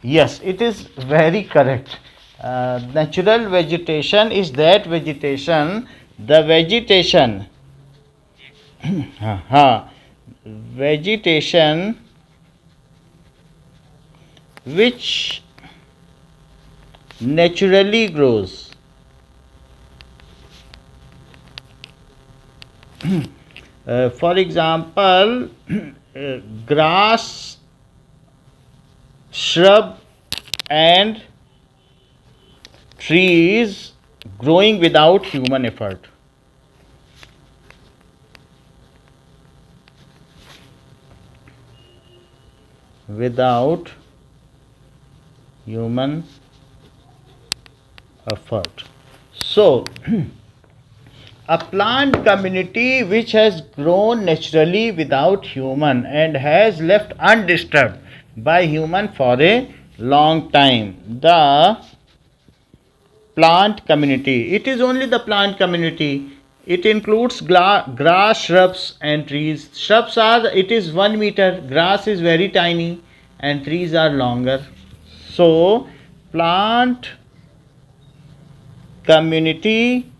Yes, it is very correct. Natural vegetation is that vegetation, the vegetation, uh, vegetation which naturally grows. For example, grass, shrub, and trees growing without human effort. Without human effort. So, a plant community which has grown naturally without human and has left undisturbed by human for a long time. The plant community. It is only the plant community. It includes grass, shrubs, and trees. Shrubs are, it is 1 meter. Grass is very tiny, and trees are longer. So, plant community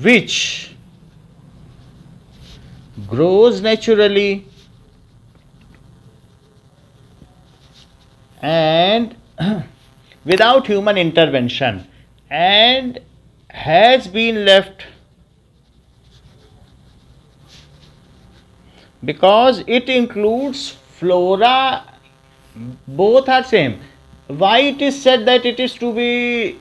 which grows naturally and without human intervention and has been left because it includes flora, both are same. Why it is said that it is to be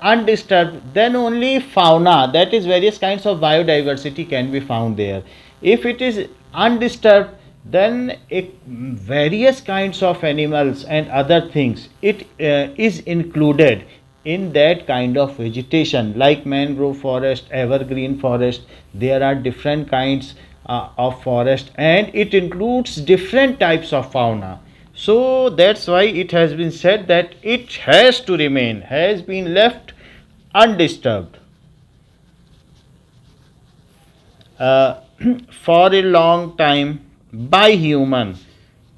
undisturbed? Then only fauna, that is various kinds of biodiversity, can be found there. If it is undisturbed, then various kinds of animals and other things, it is included in that kind of vegetation, like mangrove forest, evergreen forest. There are different kinds of forest, and it includes different types of fauna. So that's why it has been said that it has to remain, has been left undisturbed uh, for a long time by human.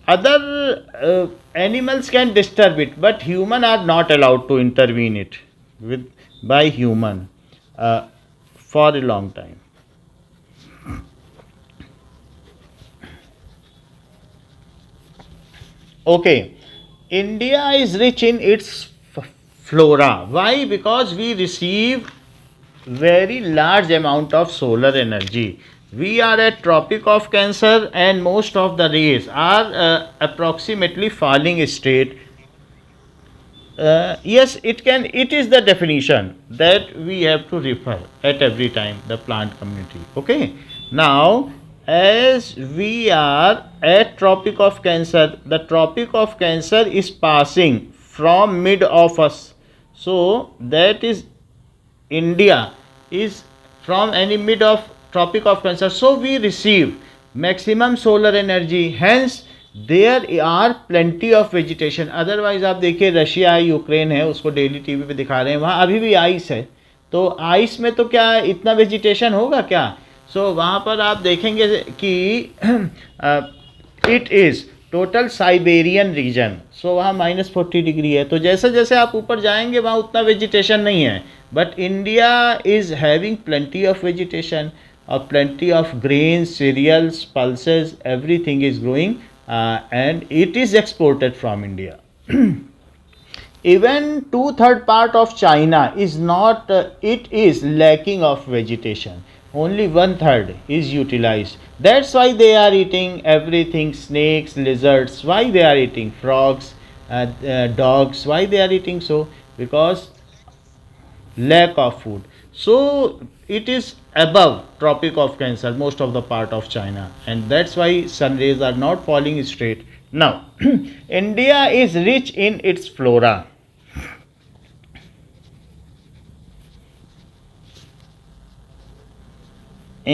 Other animals can disturb it, but human are not allowed to intervene it with by human uh, for a long time. Okay, India is rich in its flora. Why? Because we receive very large amount of solar energy. We are at Tropic of Cancer, and most of the rays are approximately falling state. Yes, it can. It is the definition that we have to refer at every time, the plant community. Okay. Now, as we are at Tropic of Cancer, the Tropic of Cancer is passing from mid of us. So that is India is from any mid of Tropic of Cancer. So we receive maximum solar energy. Hence there are plenty of vegetation. Otherwise आप देखिए Russia है, Ukraine है, उसको daily TV पे दिखा रहे हैं, वहाँ अभी भी आइस है. तो आइस में तो क्या इतना वेजिटेशन होगा क्या? सो वहाँ पर आप देखेंगे कि it is total Siberian region. So वहाँ -40 डिग्री है. तो जैसे जैसे आप ऊपर जाएंगे वहाँ उतना वेजिटेशन नहीं है. But India is having plenty of vegetation, plenty of grains, cereals, pulses, everything is growing, and it is exported from India. Even 2/3 part of China is not, it is lacking of vegetation. Only 1/3 is utilized. That's why they are eating everything: snakes, lizards. Why they are eating frogs, dogs? Why they are eating so? Because lack of food. So it is above Tropic of Cancer, most of the part of China, and that's why sun rays are not falling straight. Now India is rich in its flora.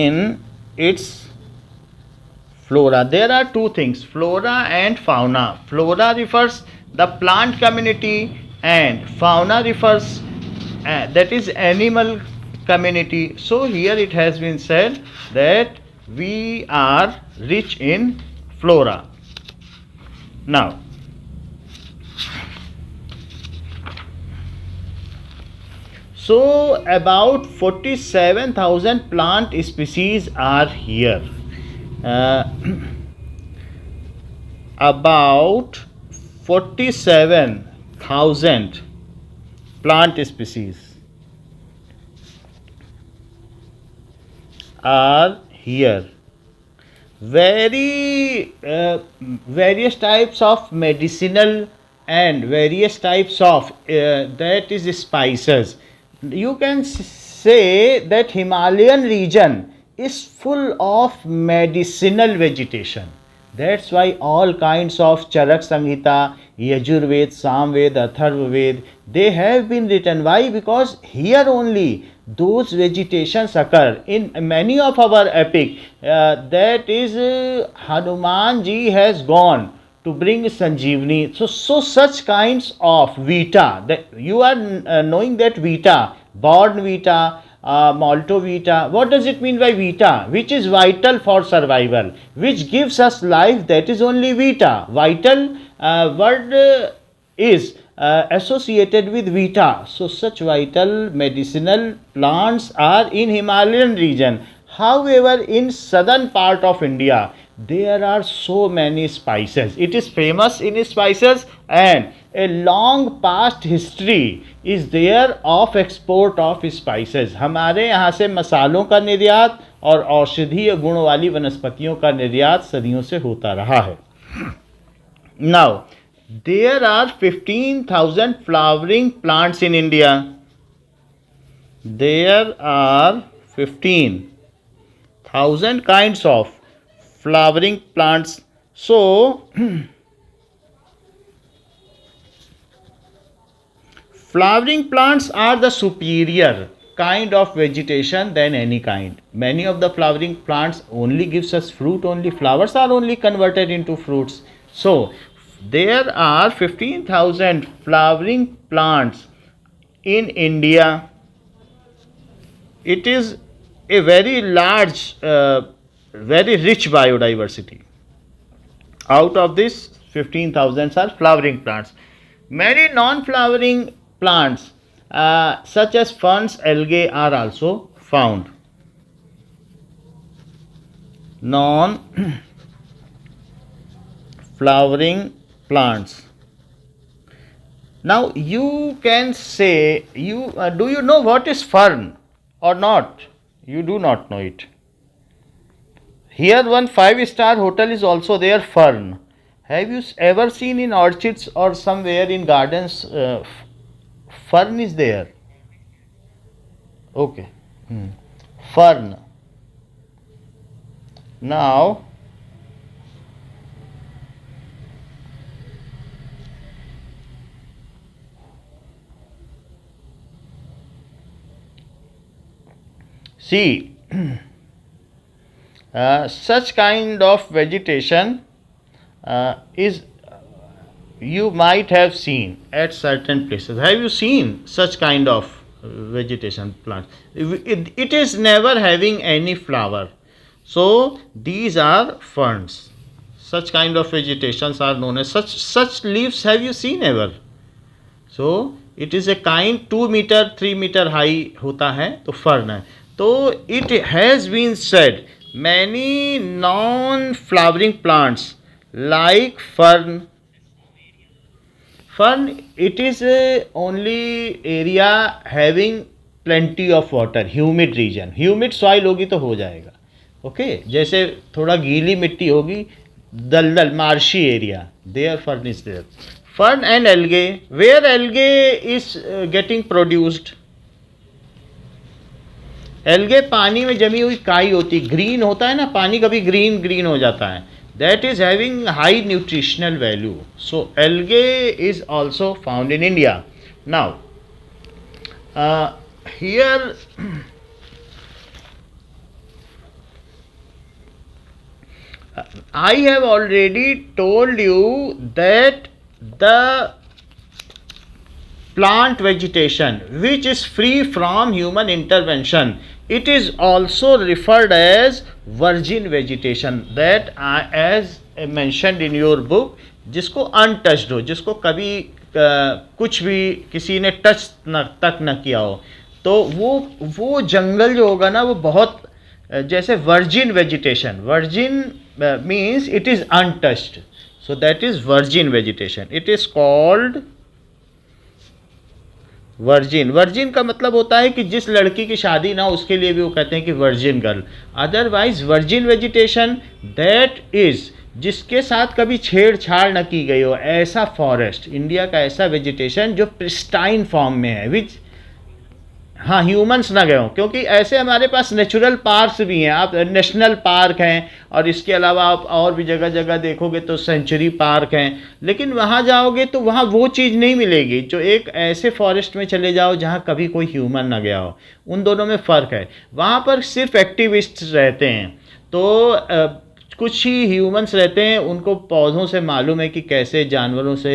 In its flora there are two things: flora and fauna. Flora refers the plant community, and fauna refers that is animal community. So here it has been said that we are rich in flora. Now So about 47,000 plant species are here. uh, about 47,000 plant species are here. Very various types of medicinal and various types of that is spices. You can say that Himalayan region is full of medicinal vegetation. That's why all kinds of Charak Samhita, Yajurved, Samved, Atharvaved, they have been written. Why? Because here only those vegetations occur in many of our epic. That is, Hanuman ji has gone to bring Sanjeevani. So such kinds of Vita, that you are knowing that Vita, Born Vita, Malto Vita. What does it mean by Vita? Which is vital for survival, which gives us life. That is only Vita. Vital word is associated with Vita. So such vital medicinal plants are in Himalayan region. However, in southern part of India, there are so many spices. It is famous in spices, and a long past history is there of export of spices. हमारे यहाँ से मसालों का निर्यात और औषधीय गुण वाली वनस्पतियों का निर्यात सदियों से होता रहा है. Now, there are 15,000 flowering plants in India. There are 15,000 kinds of flowering plants. So, flowering plants are the superior kind of vegetation than any kind. Many of the flowering plants only gives us fruit, only flowers are only converted into fruits. So, there are 15,000 flowering plants in India. It is a very large, very rich biodiversity. Out of this, 15,000 are flowering plants. Many non-flowering plants such as ferns, algae are also found. Non-flowering plants. Now you can say, do you know what is fern or not? You do not know it. Here one 5-star hotel is also there, fern. Have you ever seen in orchards or somewhere in gardens fern is there? Okay. Fern. Now, see, such kind of vegetation is you might have seen at certain places. Have you seen such kind of vegetation plants? It is never having any flower. So these are ferns. Such kind of vegetations are known as such leaves. Have you seen ever? So it is a kind 2 meter 3 meter high होता है तो fern है. So it has been said many non-flowering plants like fern. Fern, it is only area having plenty of water, humid region. Humid soil होगी तो हो जाएगा. Okay, जैसे थोड़ा गीली मिट्टी होगी, दलदल marshy area, there fern is there. Fern and algae, where algae is getting produced? Algae पानी में जमी हुई काई होती, ग्रीन होता है ना, पानी कभी ग्रीन ग्रीन हो जाता है. That is having high nutritional value. So algae is also found in India. Now here I have already told you that the plant vegetation which is free from human intervention, it is also referred as virgin vegetation. That as mentioned in your book, जिसको untouched हो, जिसको कभी कुछ भी किसी ने touch तक न किया हो, तो वो जंगल जो होगा ना वो बहुत जैसे virgin vegetation, virgin means it is untouched, so that is virgin vegetation, it is called virgin. Virgin का मतलब होता है कि जिस लड़की की शादी ना उसके लिए भी वो कहते हैं कि virgin girl. Otherwise virgin vegetation that is जिसके साथ कभी छेड़छाड़ न की गई हो, ऐसा फॉरेस्ट, इंडिया का ऐसा वेजिटेशन जो प्रिस्टाइन फॉर्म में है, विच हाँ ह्यूमंस ना गए हों, क्योंकि ऐसे हमारे पास नेचुरल पार्क्स भी हैं, आप नेशनल पार्क हैं, और इसके अलावा आप और भी जगह जगह देखोगे तो सेंचुरी पार्क हैं, लेकिन वहाँ जाओगे तो वहाँ वो चीज़ नहीं मिलेगी जो एक ऐसे फॉरेस्ट में चले जाओ जहाँ कभी कोई ह्यूमन ना गया हो। उन दोनों में फ़र्क है, वहाँ पर सिर्फ एक्टिविस्ट रहते हैं, तो कुछ ही ह्यूमंस रहते हैं, उनको पौधों से मालूम है कि कैसे जानवरों से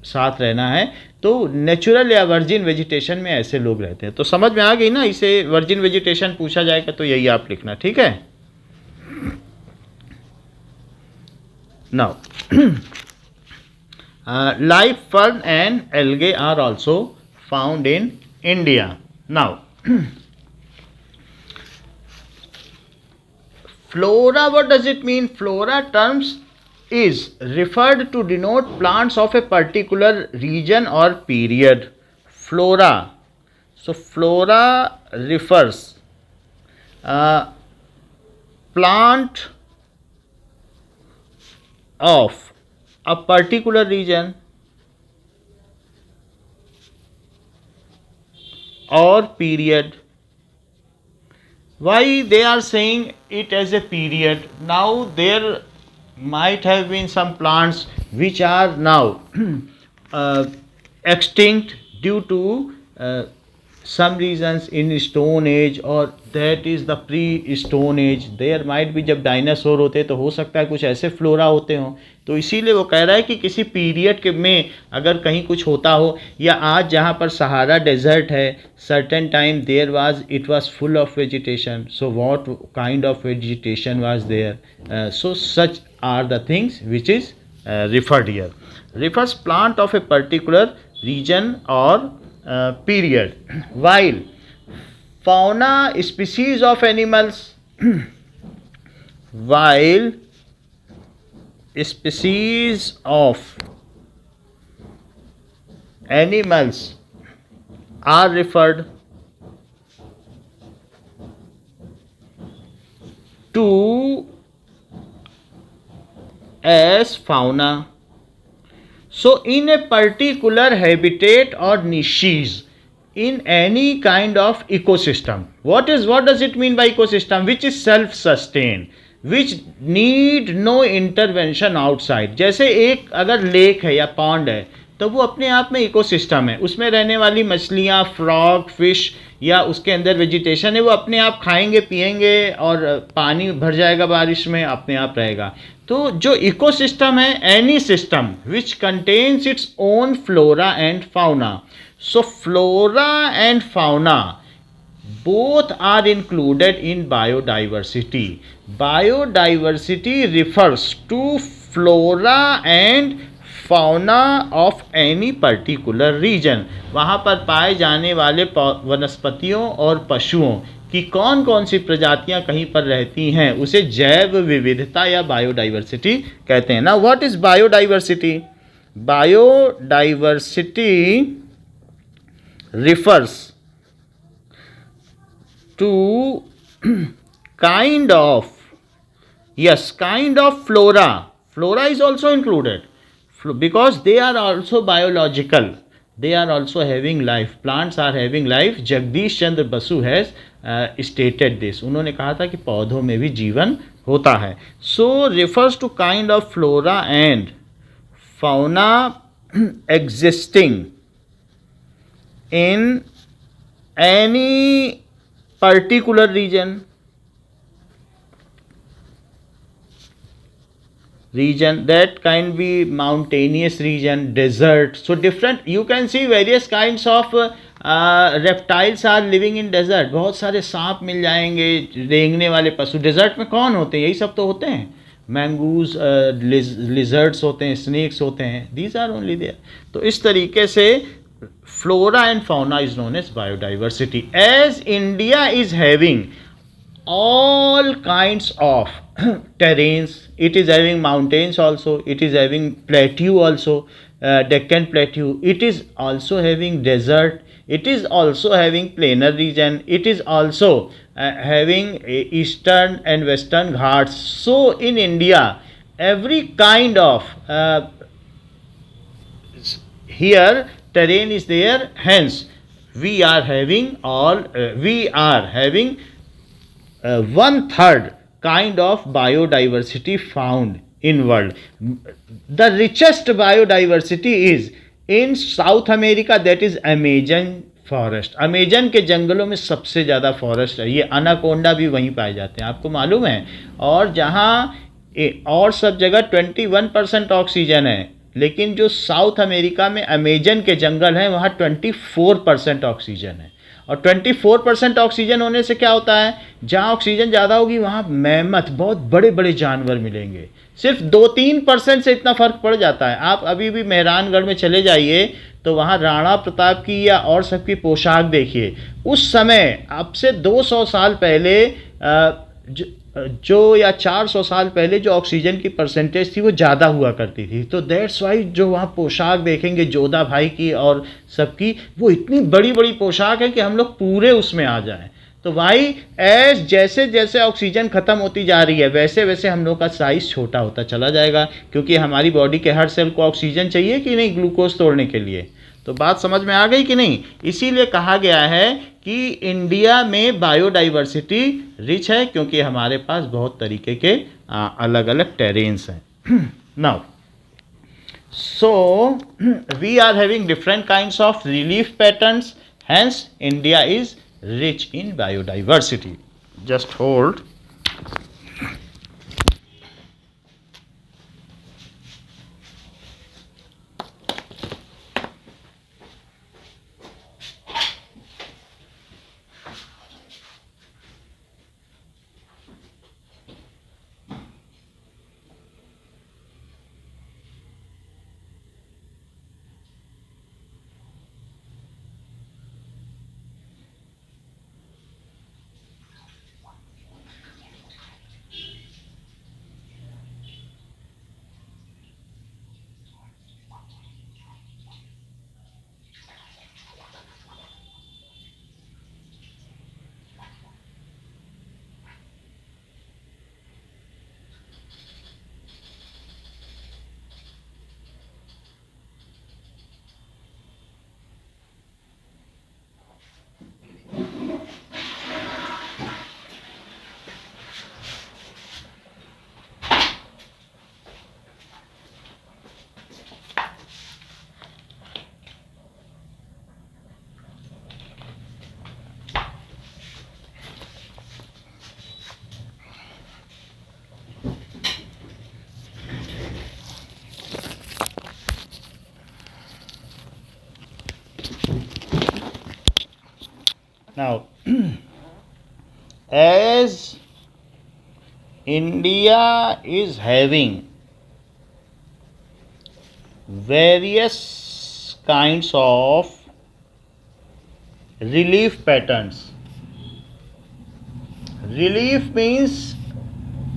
साथ रहना है, तो नेचुरल या वर्जिन वेजिटेशन में ऐसे लोग रहते हैं। तो समझ में आ गई ना, इसे वर्जिन वेजिटेशन पूछा जाएगा तो यही आप लिखना, ठीक है। Now life fern and algae are also found in India. Now flora, what does it mean? Flora terms is referred to denote plants of a particular region or period. Flora, so flora refers plant of a particular region or period. Why they are saying it as a period? Now there might have been some plants which are now extinct due to some reasons in stone age, or that is the pre stone age. There might be, जब dinosaur होते तो हो सकता है कुछ ऐसे flora होते हों, तो इसीलिए वो कह रहा है कि किसी पीरियड के में अगर कहीं कुछ होता हो, या आज जहाँ पर सहारा डेजर्ट है, certain time there was it was full of vegetation, so what kind of vegetation was there, so such are the things which is referred here. Refers plant of a particular region or period, while fauna species of animals while species of animals are referred to as fauna. So in a particular habitat or niches in any kind of ecosystem, what does it mean by ecosystem? Which is self sustained, which need no intervention outside. जैसे एक अगर lake है या pond है तो वो अपने आप में इकोसिस्टम है, उसमें रहने वाली मछलियाँ, फ्रॉग, फिश या उसके अंदर वेजिटेशन है, वो अपने आप खाएंगे पिएंगे और पानी भर जाएगा बारिश में, अपने आप रहेगा। तो जो इकोसिस्टम है, any system which contains its own flora and fauna. So flora and fauna both are included in biodiversity. Biodiversity refers to flora and fauna of any particular region. वहाँ पर पाए जाने वाले वनस्पतियों और पशुओं की कौन कौन सी प्रजातियाँ कहीं पर रहती हैं, उसे जैव विविधता या बायोडाइवर्सिटी कहते हैं। ना what is biodiversity? Biodiversity refers to kind of flora. Flora is also included because they are also biological, they are also having life. Plants are having life. Jagdish Chandra Basu has stated this. उन्होंने कहा था कि पौधों में भी जीवन होता है. So refers to kind of flora and fauna existing in any particular region that can be mountainous region, desert. So different, you can see various kinds of reptiles are living in desert. बहुत सारे सांप मिल जाएंगे, रेंगने वाले पशु। Desert में कौन होते हैं? यही सब तो होते हैं, मैंगूज, लिजर्ड्स होते हैं, स्नेक्स होते हैं, दीज आर ओनली देयर। तो इस तरीके से flora and fauna is known as biodiversity. As India is having all kinds of terrains, it is having mountains also, it is having plateau also, Deccan plateau, it is also having desert, it is also having planar region, it is also having eastern and western ghats. So in India every kind of here terrain is there, hence we are having one third kind of biodiversity found in world. The richest biodiversity is in South America, that is Amazon forest. Amazon के जंगलों में सबसे ज़्यादा forest है, ये anaconda भी वहीं पाए जाते हैं, आपको मालूम है. और जहाँ और सब जगह 21% ऑक्सीजन है, लेकिन जो साउथ अमेरिका में अमेजन के जंगल हैं वहाँ 24% ऑक्सीजन है. और 24% ऑक्सीजन होने से क्या होता है, जहाँ ऑक्सीजन ज़्यादा होगी वहाँ मैमथ, बहुत बड़े बड़े जानवर मिलेंगे. सिर्फ 2-3% से इतना फ़र्क पड़ जाता है. आप अभी भी मेहरानगढ़ में चले जाइए तो वहाँ राणा प्रताप की या और सबकी पोशाक देखिए. उस समय अब से 200 साल पहले जो या 400 साल पहले जो ऑक्सीजन की परसेंटेज थी वो ज़्यादा हुआ करती थी. तो दैट्स वाई जो वहाँ पोशाक देखेंगे जोधा भाई की और सबकी, वो इतनी बड़ी बड़ी पोशाक है कि हम लोग पूरे उसमें आ जाएं. तो भाई एज जैसे जैसे ऑक्सीजन ख़त्म होती जा रही है वैसे वैसे हम लोग का साइज़ छोटा होता चला जाएगा, क्योंकि हमारी बॉडी के हर सेल को ऑक्सीजन चाहिए कि नहीं ग्लूकोज तोड़ने के लिए. तो बात समझ में आ गई कि नहीं. इसीलिए कहा गया है कि इंडिया में बायोडाइवर्सिटी रिच है, क्योंकि हमारे पास बहुत तरीके के अलग अलग टेरेन्स हैं. Now so we are having different kinds of relief patterns, hence India is rich in biodiversity. Just hold. Now, as India is having various kinds of relief patterns, relief means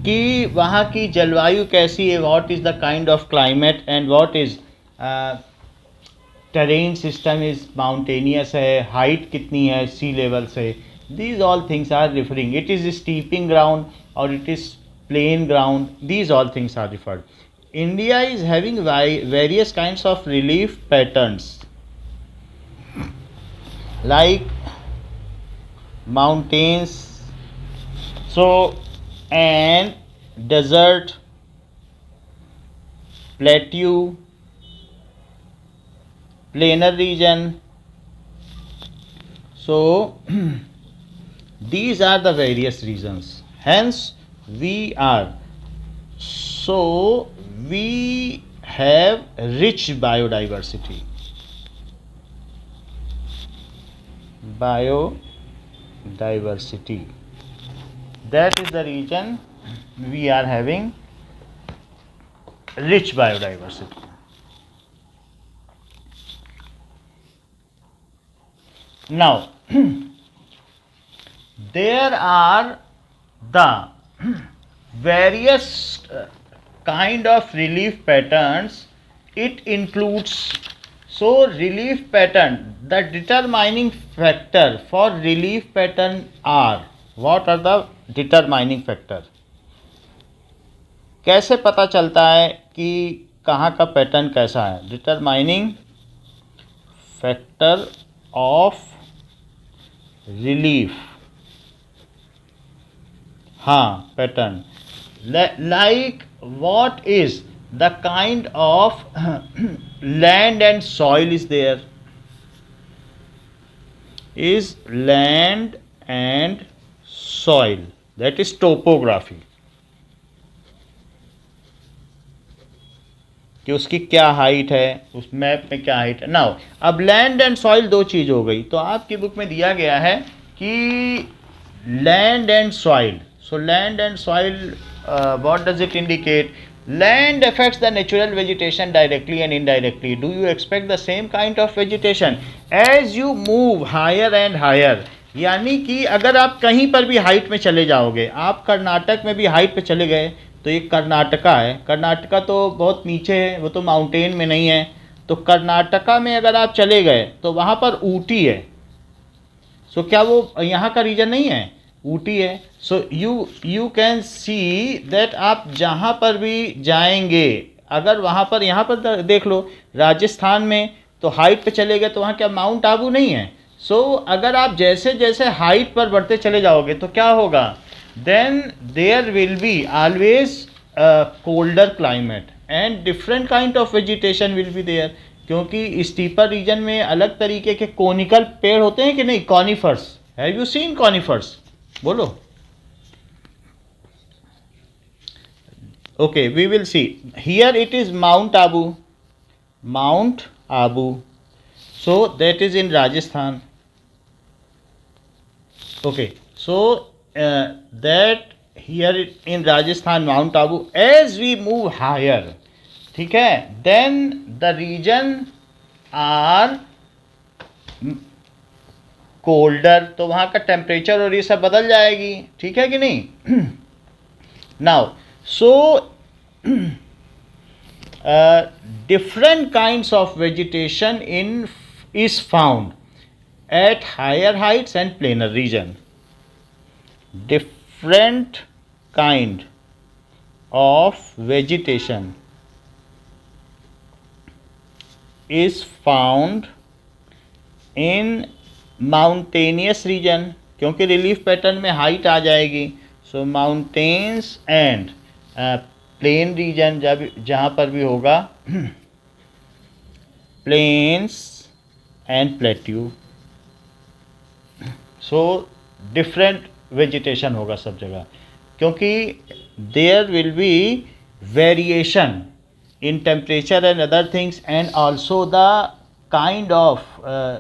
कि वहाँ की जलवायु कैसी है, what is the kind of climate and what is terrain system is mountainous है, height कितनी है sea level से. These all things are referring, it is steeping ground और it is plain ground, these all things are referred. India is having various kinds of relief patterns like mountains, so and desert, plateau, planar region. So these are the various regions, hence we have rich biodiversity. That is the reason we are having rich biodiversity. Now, there are the various kind of relief patterns. It includes, so relief pattern, the determining factor for relief pattern are, what are the determining factor? कैसे पता चलता है कि कहाँ का pattern कैसा है? Determining factor of relief, हाँ pattern, like what is the kind of land and soil is there, is land and soil, that is topography, कि उसकी क्या हाइट है, उस मैप में क्या हाइट है. नाउ अब लैंड एंड सॉइल दो चीज़ हो गई. तो आपकी बुक में दिया गया है कि land and soil. So land and soil, what does it indicate? Land affects the natural vegetation directly and indirectly. Do you expect the same kind of vegetation as you move higher and higher? यानी कि अगर आप कहीं पर भी height में चले जाओगे, आप कर्नाटक में भी हाइट पे चले गए, तो ये कर्नाटका है, कर्नाटका तो बहुत नीचे है, वो तो माउंटेन में नहीं है. तो कर्नाटका में अगर आप चले गए तो वहाँ पर ऊटी है. सो क्या वो यहाँ का रीजन नहीं है? ऊटी है. So you can see that आप जहाँ पर भी जाएंगे, अगर वहाँ पर, यहाँ पर देख लो राजस्थान में, तो हाइट पे चले गए तो वहाँ क्या माउंट आबू नहीं है? सो अगर आप जैसे जैसे हाइट पर बढ़ते चले जाओगे तो क्या होगा? Then there will be always colder climate and different kind of vegetation will be there. क्योंकि स्टीपर रीजन में अलग तरीके के कोनिकल पेड़ होते हैं कि नहीं? Conifers. Have you seen conifers? बोलो. Okay, we will see. Here it is Mount Abu. Mount Abu. So that is in Rajasthan. Okay, so that here in Rajasthan Mount Abu. As we move higher, ठीक है, then the region are colder. तो वहाँ का temperature और ये सब बदल जाएगी, ठीक है कि नहीं? Now, so different kinds of vegetation is found at higher heights and planar region. Different kind of vegetation is found in mountainous region, क्योंकि रिलीफ पैटर्न में हाइट आ जाएगी. So mountains and plain region, जहाँ पर भी होगा, plains and plateau. So different vegetation होगा सब जगह, क्योंकि there will be variation in temperature and other things and also the kind of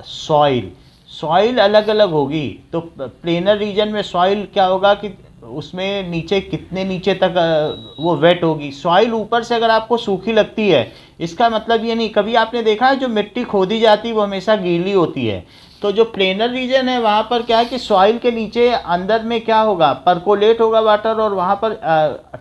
soil. Soil अलग अलग होगी. तो प्लेनर रीजन में सॉइल क्या होगा कि उसमें नीचे कितने नीचे तक वो वेट होगी. सॉइल ऊपर से अगर आपको सूखी लगती है, इसका मतलब ये नहीं, कभी आपने देखा है जो मिट्टी खोदी जाती है वो हमेशा गीली होती है. तो जो प्लेनर रीजन है वहाँ पर क्या है कि सॉइल के नीचे अंदर में क्या होगा, परकोलेट होगा वाटर, और वहाँ पर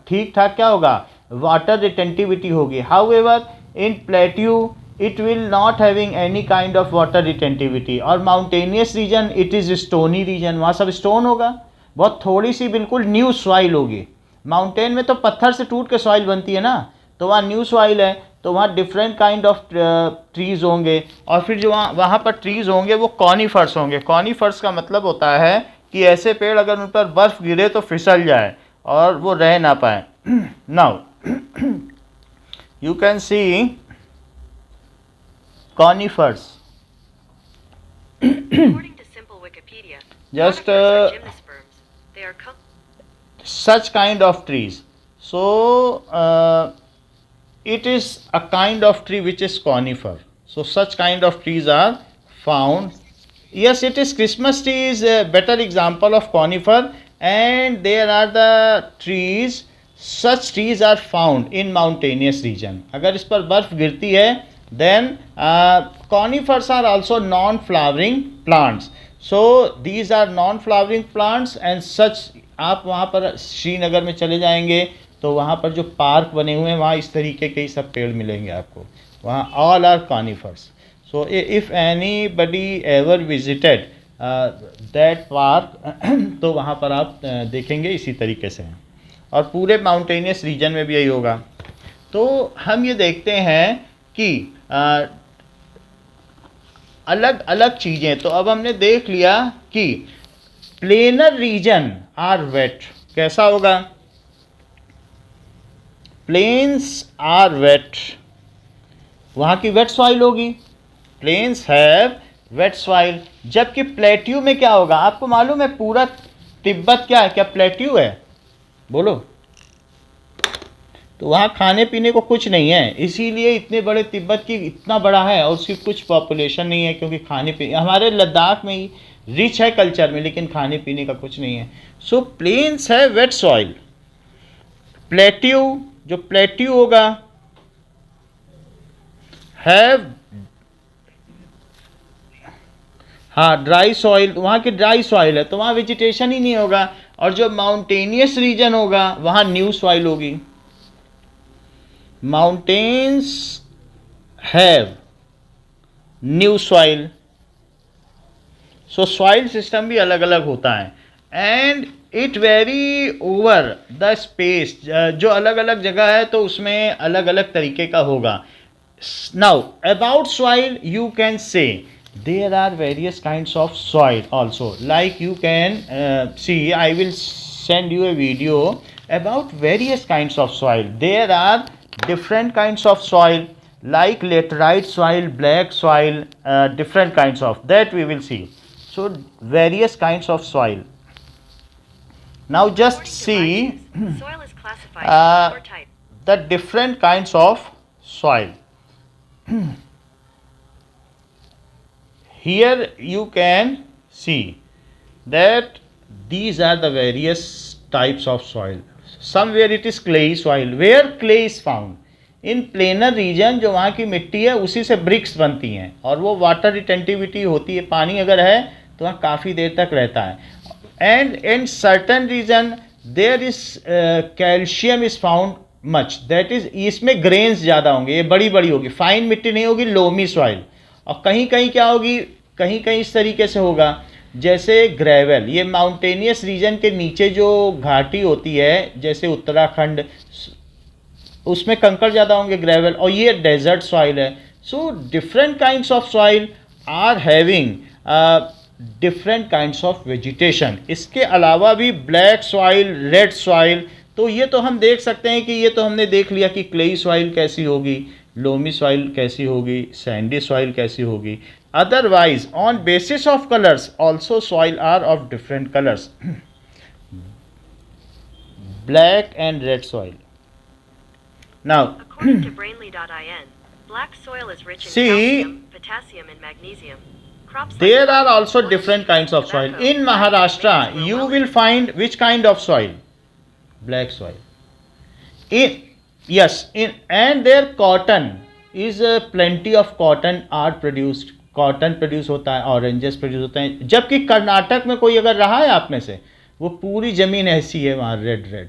ठीक ठाक क्या होगा, वाटर रिटेंटिविटी होगी. However in plateau it will not having any kind of water retentivity. और mountainous region it is stony region, वहाँ सब स्टोन होगा, बहुत थोड़ी सी बिल्कुल न्यू सॉइल होगी. माउंटेन में तो पत्थर से टूट के सॉइल बनती है ना, तो वहाँ न्यू सॉइल है, तो वहाँ डिफरेंट काइंड ऑफ ट्रीज़ होंगे. और फिर जो वहाँ पर ट्रीज़ होंगे वो कॉनिफर्स होंगे. कॉनिफर्स का मतलब होता है कि ऐसे पेड़ अगर उन पर बर्फ़ गिरे तो फिसल जाए और वो रह ना पाए. Now you can see conifers. According to simple Wikipedia, Just conifers are gymnosperms. They are such kind of trees. So it is a kind of tree which is conifer. So such kind of trees are found. Yes, it is Christmas tree is a better example of conifer, and there are the trees. Such trees are found in mountainous region. अगर इस पर बर्फ़ गिरती है Then conifers are also non-flowering plants. So these are non-flowering plants and such. आप वहाँ पर श्रीनगर में चले जाएंगे तो वहाँ पर जो पार्क बने हुए हैं वहाँ इस तरीके के ही सब पेड़ मिलेंगे आपको, वहाँ all are conifers. So if anybody ever visited that park तो वहाँ पर आप देखेंगे इसी तरीके से हैं. और पूरे माउंटेनियस रीजन में भी यही होगा. तो हम ये देखते हैं कि अलग अलग चीज़ें. तो अब हमने देख लिया कि प्लेनर रीजन आर वेट. कैसा होगा? प्लेन्स आर वेट, वहाँ की वेट सॉइल होगी. Plains have wet soil. जबकि प्लेट्यू में क्या होगा? आपको मालूम है पूरा तिब्बत क्या है? क्या प्लेट्यू है? बोलो. तो वहाँ खाने पीने को कुछ नहीं है, इसीलिए इतने बड़े तिब्बत की इतना बड़ा है और उसकी कुछ पॉपुलेशन नहीं है, क्योंकि खाने पीने हमारे लद्दाख में ही रिच है कल्चर में, लेकिन खाने पीने का कुछ नहीं है. सो प्लेन्स है वेट सॉइल. प्लेट्यू, जो प्लेट्यू होगा, हैव हाँ ड्राई सॉइल. वहाँ की ड्राई सॉइल है तो वहाँ वेजिटेशन ही नहीं होगा. और जो माउंटेनियस रीजन होगा वहाँ न्यू सॉइल होगी. Mountains have new soil. So soil system भी अलग अलग होता है. And it very over the space. जो अलग अलग जगह है तो उसमें अलग अलग तरीके का होगा. Now about soil you can say there are various kinds of soil also, like you can see. I will send you a video about various kinds of soil. There are different kinds of soil like laterite soil, black soil, different kinds of that we will see. So various kinds of soil. Now just According to see Leibniz, soil is classified into four types. the different kinds of soil. Here you can see that these are the various types of soil. Somewhere it is clayey soil. Where clay is found? In planar region. जो वहाँ की मिट्टी है उसी से BRICS बनती हैं और वो वाटर रिटेंटिविटी होती है. पानी अगर है तो वहाँ काफ़ी देर तक रहता है. And in certain region there is calcium is found much. That is, इसमें ग्रेन्स ज़्यादा होंगे, ये बड़ी बड़ी होगी, फाइन मिट्टी नहीं होगी, लोमी सॉइल. और कहीं कहीं क्या होगी, कहीं कहीं इस तरीके से होगा जैसे ग्रेवल. ये माउंटेनियस रीजन के नीचे जो घाटी होती है जैसे उत्तराखंड, उसमें कंकड़ ज़्यादा होंगे, ग्रेवल. और ये डेजर्ट सॉइल है. So different kinds of soil are having different kinds of vegetation. इसके अलावा भी ब्लैक सॉइल, रेड सॉइल. तो ये तो हम देख सकते हैं कि ये तो हमने देख लिया कि क्लेई सॉइल कैसी होगी, लोमी सॉइल कैसी होगी, सैंडी सॉइल कैसी होगी. Otherwise on basis of colours also soil are of different colours. Black and red soil. Now According to Brainly.in, black soil is rich in See, calcium, potassium, and magnesium. Crops like there are cotton, also orange, different kinds of soil. tobacco, In Maharashtra maize, you well will find which kind of soil? Black soil. In yes, in and there cotton is plenty of cotton are produced. Cotton produce होता है, oranges produce होते हैं. जबकि कर्नाटक में कोई अगर रहा है आप में से, वो पूरी ज़मीन ऐसी है वहाँ रेड रेड,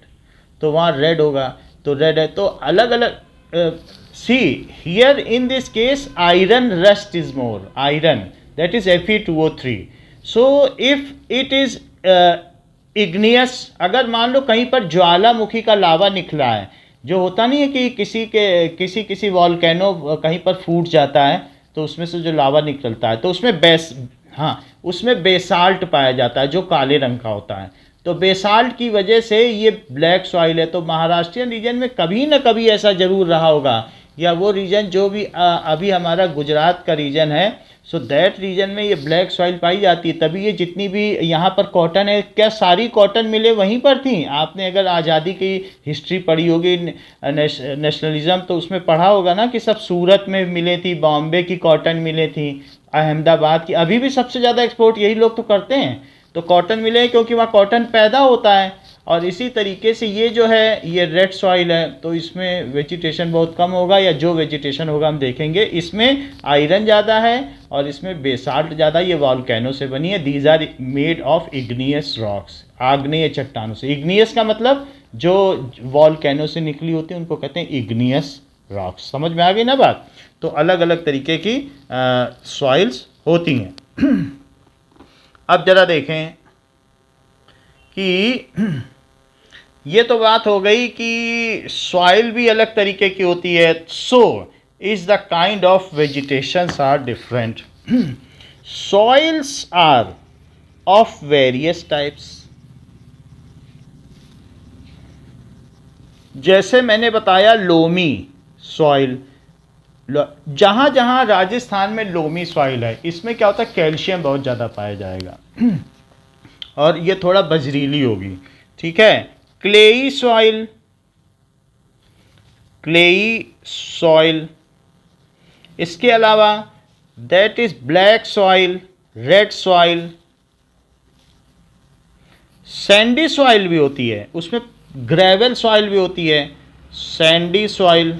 तो वहाँ रेड होगा. तो रेड है तो अलग अलग. See here in this case iron rust is more. Iron that is Fe2O3. So if it is igneous, अगर मान लो कहीं पर ज्वालामुखी का लावा निकला है, जो होता नहीं है कि किसी वॉल्केनो कहीं पर फूट जाता है तो उसमें से जो लावा निकलता है तो उसमें उसमें बेसाल्ट पाया जाता है जो काले रंग का होता है. तो बेसाल्ट की वजह से ये ब्लैक सॉइल है. तो महाराष्ट्रियन रीजन में कभी ना कभी ऐसा ज़रूर रहा होगा, या वो रीजन जो भी अभी हमारा गुजरात का रीजन है, सो दैट रीजन में ये ब्लैक सॉइल पाई जाती है. तभी ये जितनी भी यहाँ पर कॉटन है, क्या सारी कॉटन मिले वहीं पर थी? आपने अगर आज़ादी की हिस्ट्री पढ़ी होगी, नेशनलिज्म, तो उसमें पढ़ा होगा ना कि सब सूरत में मिले थी, बॉम्बे की कॉटन मिले थी, अहमदाबाद की. अभी भी सबसे ज़्यादा एक्सपोर्ट यही लोग तो करते हैं. तो कॉटन मिले क्योंकि वहाँ कॉटन पैदा होता है. और इसी तरीके से ये जो है ये रेड सॉइल है, तो इसमें वेजिटेशन बहुत कम होगा, या जो वेजिटेशन होगा हम देखेंगे। इसमें आयरन ज़्यादा है और इसमें बेसाल्ट ज़्यादा, ये वॉल्केनो से बनी है। These are made of igneous rocks, आग्नेय चट्टानों से। इग्नियस का मतलब जो वॉल्केनो से निकली होती है उनको कहते हैं इग्नियस रॉक्स। समझ में आ गई ना बात? तो अलग अलग तरीके की सॉइल्स होती हैं। अब ज़रा देखें कि ये तो बात हो गई कि सॉइल भी अलग तरीके की होती है। So is the kind of vegetations are different. Soils are of various types. जैसे मैंने बताया लोमी सॉइल, जहाँ जहाँ राजस्थान में लोमी सॉइल है, इसमें क्या होता है, कैल्शियम बहुत ज़्यादा पाया जाएगा और ये थोड़ा बजरीली होगी, ठीक है। Clayey soil, clayey soil. इसके अलावा that is black soil, red soil. Sandy soil भी होती है, उसमें ग्रेवल सॉइल भी होती है, सैंडी सॉइल।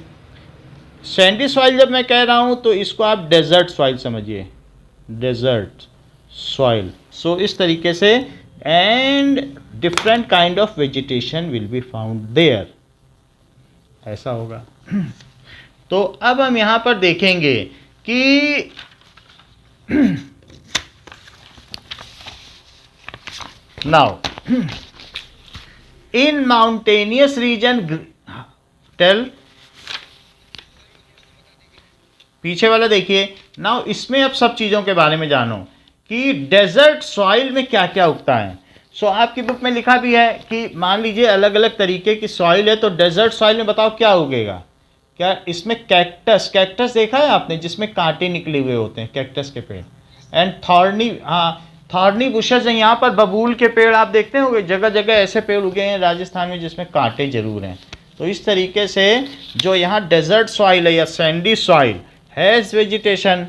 सैंडी सॉइल जब मैं कह रहा हूँ तो इसको आप डेजर्ट सॉइल समझिए, डेजर्ट सॉइल। सो इस तरीके से and different kind of vegetation will be found there, ऐसा होगा। तो अब हम यहाँ पर देखेंगे कि now in mountainous region, tell, पीछे वाला देखिए। नाउ इसमें अब सब चीज़ों के बारे में जानो कि डेजर्ट सॉइल में क्या क्या उगता है। सो आपकी बुक में लिखा भी है कि मान लीजिए अलग अलग तरीके की सॉइल है, तो डेजर्ट सॉइल में बताओ क्या उगेगा। क्या इसमें कैक्टस, कैक्टस देखा है आपने जिसमें कांटे निकले हुए होते हैं, कैक्टस के पेड़। एंड थॉर्नी, हाँ थॉर्नी बुशेस हैं। यहाँ पर बबूल के पेड़ आप देखते होंगे, जगह जगह ऐसे पेड़ उगे हैं राजस्थान में जिसमें कांटे जरूर हैं। तो इस तरीके से जो यहाँ डेजर्ट सॉइल है या Sandy soil has vegetation,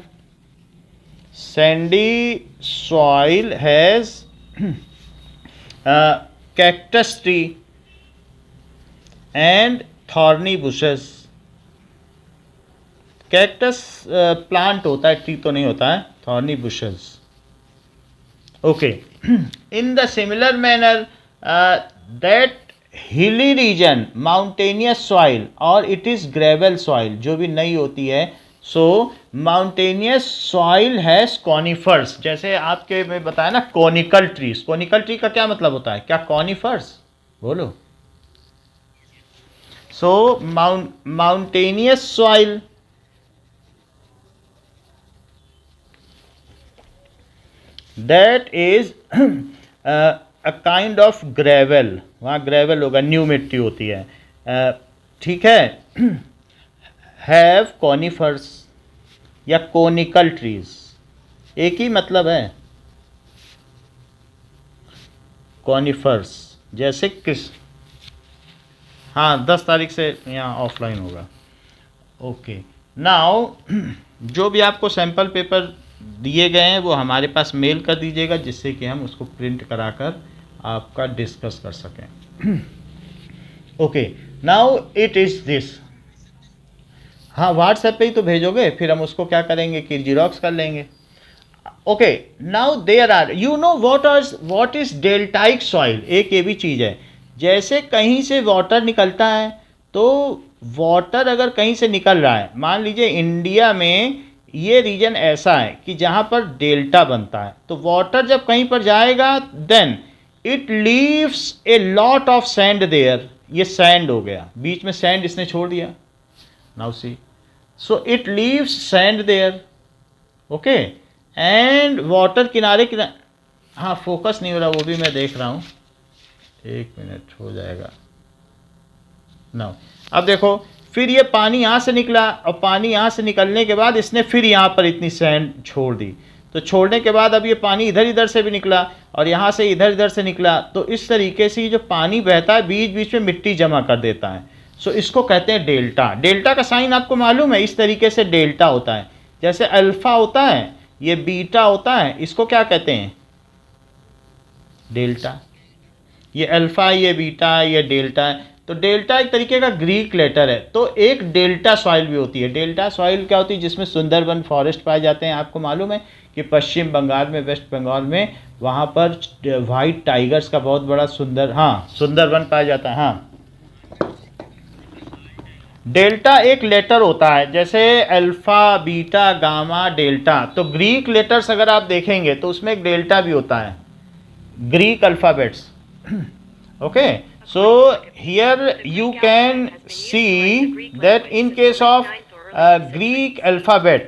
sandy soil has cactus tree and thorny bushes. Cactus plant होता है, ट्री तो नहीं होता है, thorny bushes. Okay, in the similar manner that hilly region mountainous soil और इट इज ग्रेवल सॉइल जो भी नई होती है। सो माउंटेनियस सॉइल हैज कॉनिफर्स, जैसे आपके में बताया ना कॉनिकल ट्रीज। कॉनिकल ट्री का क्या मतलब होता है, क्या कॉनिफर्स बोलो। So mountainous soil that is a kind of gravel, वहाँ ग्रेवल होगा, न्यू मिट्टी होती है, ठीक है। हैव कॉनिफर्स या कोनिकल ट्रीज, एक ही मतलब है, कॉनिफर्स। जैसे किस, हाँ 10 तारीख से यहाँ ऑफलाइन होगा। ओके, नाउ जो भी आपको सैम्पल पेपर दिए गए हैं वो हमारे पास मेल कर दीजिएगा, जिससे कि हम उसको प्रिंट कराकर आपका डिस्कस कर सकें। Okay, now it is this. हाँ व्हाट्सएप पे ही तो भेजोगे, फिर हम उसको क्या करेंगे कि जीरोक्स कर लेंगे। Okay, now there are, you know what is deltaic soil. एक ये भी चीज़ है, जैसे कहीं से वाटर निकलता है, तो वाटर अगर कहीं से निकल रहा है, मान लीजिए इंडिया में ये रीजन ऐसा है कि जहाँ पर डेल्टा बनता है, तो वाटर जब कहीं पर जाएगा then it leaves a lot of sand there. ये सैंड हो गया, बीच में सैंड इसने छोड़ दिया। Now see, so it leaves sand there, okay, and water किनारे किनारे, हाँ फोकस नहीं हो रहा, वो भी मैं देख रहा हूँ, 1 मिनट हो जाएगा। नाउ अब देखो, फिर ये पानी यहाँ से निकला, और पानी यहाँ से निकलने के बाद इसने फिर यहाँ पर इतनी सैंड छोड़ दी, तो छोड़ने के बाद अब ये पानी इधर इधर से भी निकला और यहाँ से इधर इधर से निकला। तो इस तरीके से जो पानी बहता है बीच बीच में मिट्टी जमा कर देता है। सो इसको कहते हैं डेल्टा। डेल्टा का साइन आपको मालूम है, इस तरीके से डेल्टा होता है। जैसे अल्फा होता है, ये बीटा होता है, इसको क्या कहते हैं, डेल्टा। ये अल्फ़ा, ये बीटा, ये डेल्टा है। तो डेल्टा एक तरीके का ग्रीक लेटर है। तो एक डेल्टा सॉइल भी होती है। डेल्टा सॉइल क्या होती है? जिसमें सुंदरबन फॉरेस्ट पाए जाते हैं। आपको मालूम है कि पश्चिम बंगाल में, वेस्ट बंगाल में, वहाँ पर वाइट टाइगर्स का बहुत बड़ा सुंदरबन पाया जाता है। हाँ, डेल्टा एक लेटर होता है, जैसे अल्फ़ा, बीटा, गामा, डेल्टा। तो ग्रीक लेटर्स अगर आप देखेंगे तो उसमें एक डेल्टा भी होता है, Greek alphabets. Okay, so here you can see that in case of Greek alphabet,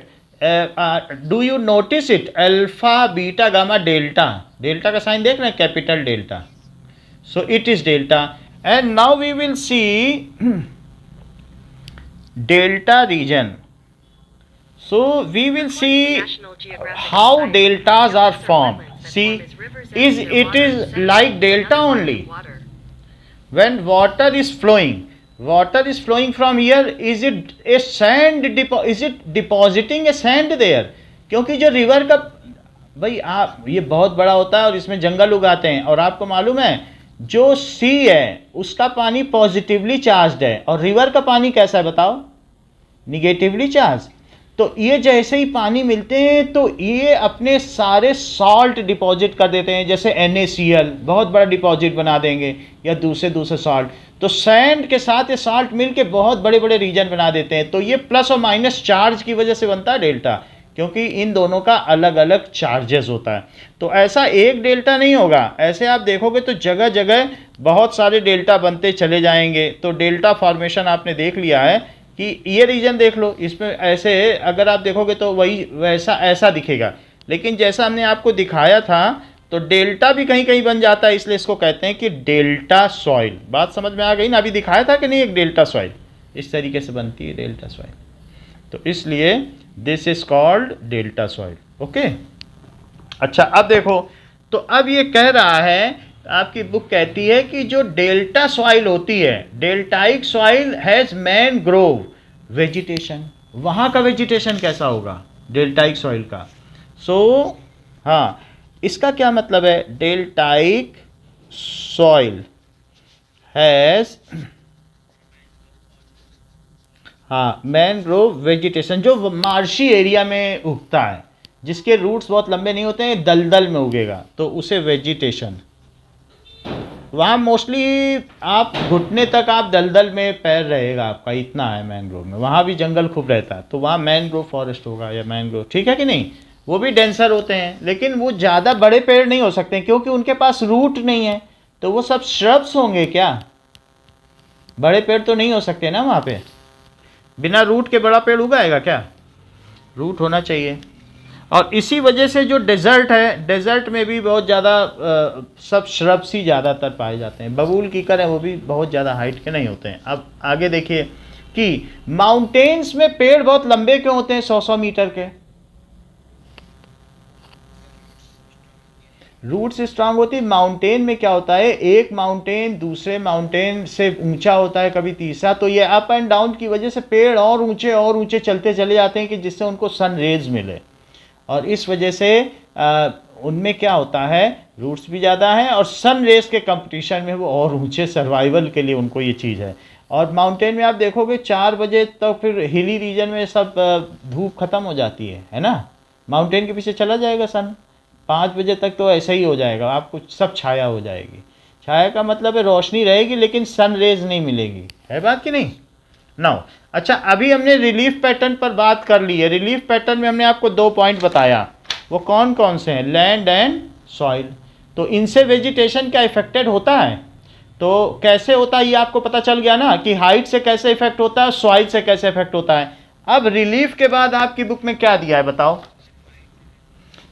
do you notice it? Alpha, beta, gamma, delta. Delta का साइन देख रहे हैं, capital delta. So it is delta. And now we will see delta region. So we will see how deltas are formed. See, it is like delta only. When water is flowing from here, is it a sand is it depositing a sand there? क्योंकि जो river का, भाई आप, ये बहुत बड़ा होता है और इसमें जंगल उगाते हैं। और आपको मालूम है जो सी है उसका पानी पॉजिटिवली चार्ज्ड है और रिवर का पानी कैसा है बताओ? Negatively charge. तो ये जैसे ही पानी मिलते हैं तो ये अपने सारे सॉल्ट डिपॉजिट कर देते हैं, जैसे NaCl बहुत बड़ा डिपॉजिट बना देंगे, या दूसरे सॉल्ट। तो सैंड के साथ ये सॉल्ट मिल के बहुत बड़े बड़े रीजन बना देते हैं। तो ये प्लस और माइनस चार्ज की वजह से बनता है डेल्टा, क्योंकि इन दोनों का अलग अलग चार्जेस होता है। तो ऐसा एक डेल्टा नहीं होगा, ऐसे आप देखोगे तो जगह जगह बहुत सारे डेल्टा बनते चले जाएंगे। तो डेल्टा फॉर्मेशन आपने देख लिया है कि ये रीजन देख लो, इसमें ऐसे अगर आप देखोगे तो वही वैसा ऐसा दिखेगा। लेकिन जैसा हमने आपको दिखाया था तो डेल्टा भी कहीं कहीं बन जाता है, इसलिए इसको कहते हैं कि डेल्टा सॉइल। बात समझ में आ गई ना? अभी दिखाया था कि नहीं, एक डेल्टा सॉइल इस तरीके से बनती है डेल्टा सॉइल। तो इसलिए this is called delta soil. Okay, अच्छा अब देखो, तो अब ये कह रहा है, आपकी बुक कहती है कि जो डेल्टा सॉइल होती है, deltaic soil has mangrove vegetation. वहाँ का वेजिटेशन कैसा होगा डेल्टाइक सॉइल का? सो हाँ, इसका क्या मतलब है? Deltaic soil has mangrove vegetation, जो मार्शी एरिया में उगता है, जिसके रूट्स बहुत लंबे नहीं होते हैं, दलदल में उगेगा, तो उसे वेजिटेशन। वहाँ मोस्टली आप घुटने तक आप दलदल में पैर रहेगा आपका, इतना है मैनग्रोव में। वहाँ भी जंगल खूब रहता है, तो वहाँ मैनग्रोव फॉरेस्ट होगा या मैनग्रोव, ठीक है कि नहीं? वो भी डेंसर होते हैं, लेकिन वो ज़्यादा बड़े पेड़ नहीं हो सकते क्योंकि उनके पास रूट नहीं है। तो वो सब श्रब्स होंगे क्या? बड़े पेड़ तो नहीं हो सकते ना वहाँ पे। बिना रूट के बड़ा पेड़ उगाएगा क्या? रूट होना चाहिए। और इसी वजह से जो डेजर्ट है, डेजर्ट में भी बहुत ज़्यादा सब श्रब्स ही ज़्यादातर पाए जाते हैं। बबूल कीकर है, वो भी बहुत ज़्यादा हाइट के नहीं होते हैं। अब आगे देखिए कि माउंटेन्स में पेड़ बहुत लंबे क्यों होते हैं, 100-100 मीटर के? रूट्स स्ट्रांग होती है। माउंटेन में क्या होता है, एक माउंटेन दूसरे माउंटेन से ऊंचा होता है, कभी तीसरा, तो ये अप एंड डाउन की वजह से पेड़ और ऊंचे चलते चले जाते हैं कि जिससे उनको सन रेज मिले। और इस वजह से उनमें क्या होता है, रूट्स भी ज़्यादा हैं और सन रेज के कंपटीशन में वो और ऊंचे, सर्वाइवल के लिए उनको ये चीज़ है। और माउंटेन में आप देखोगे 4 बजे तक फिर हिली रीजन में सब धूप ख़त्म हो जाती है ना? माउंटेन के पीछे चला जाएगा सन, 5 बजे तक तो ऐसा ही हो जाएगा, आपको सब छाया हो जाएगी। छाया का मतलब है रोशनी रहेगी लेकिन सन रेज नहीं मिलेगी, है बात कि नहीं? नाउ अच्छा, अभी हमने रिलीफ पैटर्न पर बात कर ली है। रिलीफ पैटर्न में हमने आपको 2 पॉइंट बताया, वो कौन कौन से हैं? Land and soil. तो इनसे वेजिटेशन क्या इफेक्टेड होता है? तो कैसे होता है ये आपको पता चल गया ना, कि हाइट से कैसे इफेक्ट होता है, सॉइल से कैसे इफेक्ट होता है। अब रिलीफ के बाद आपकी बुक में क्या दिया है बताओ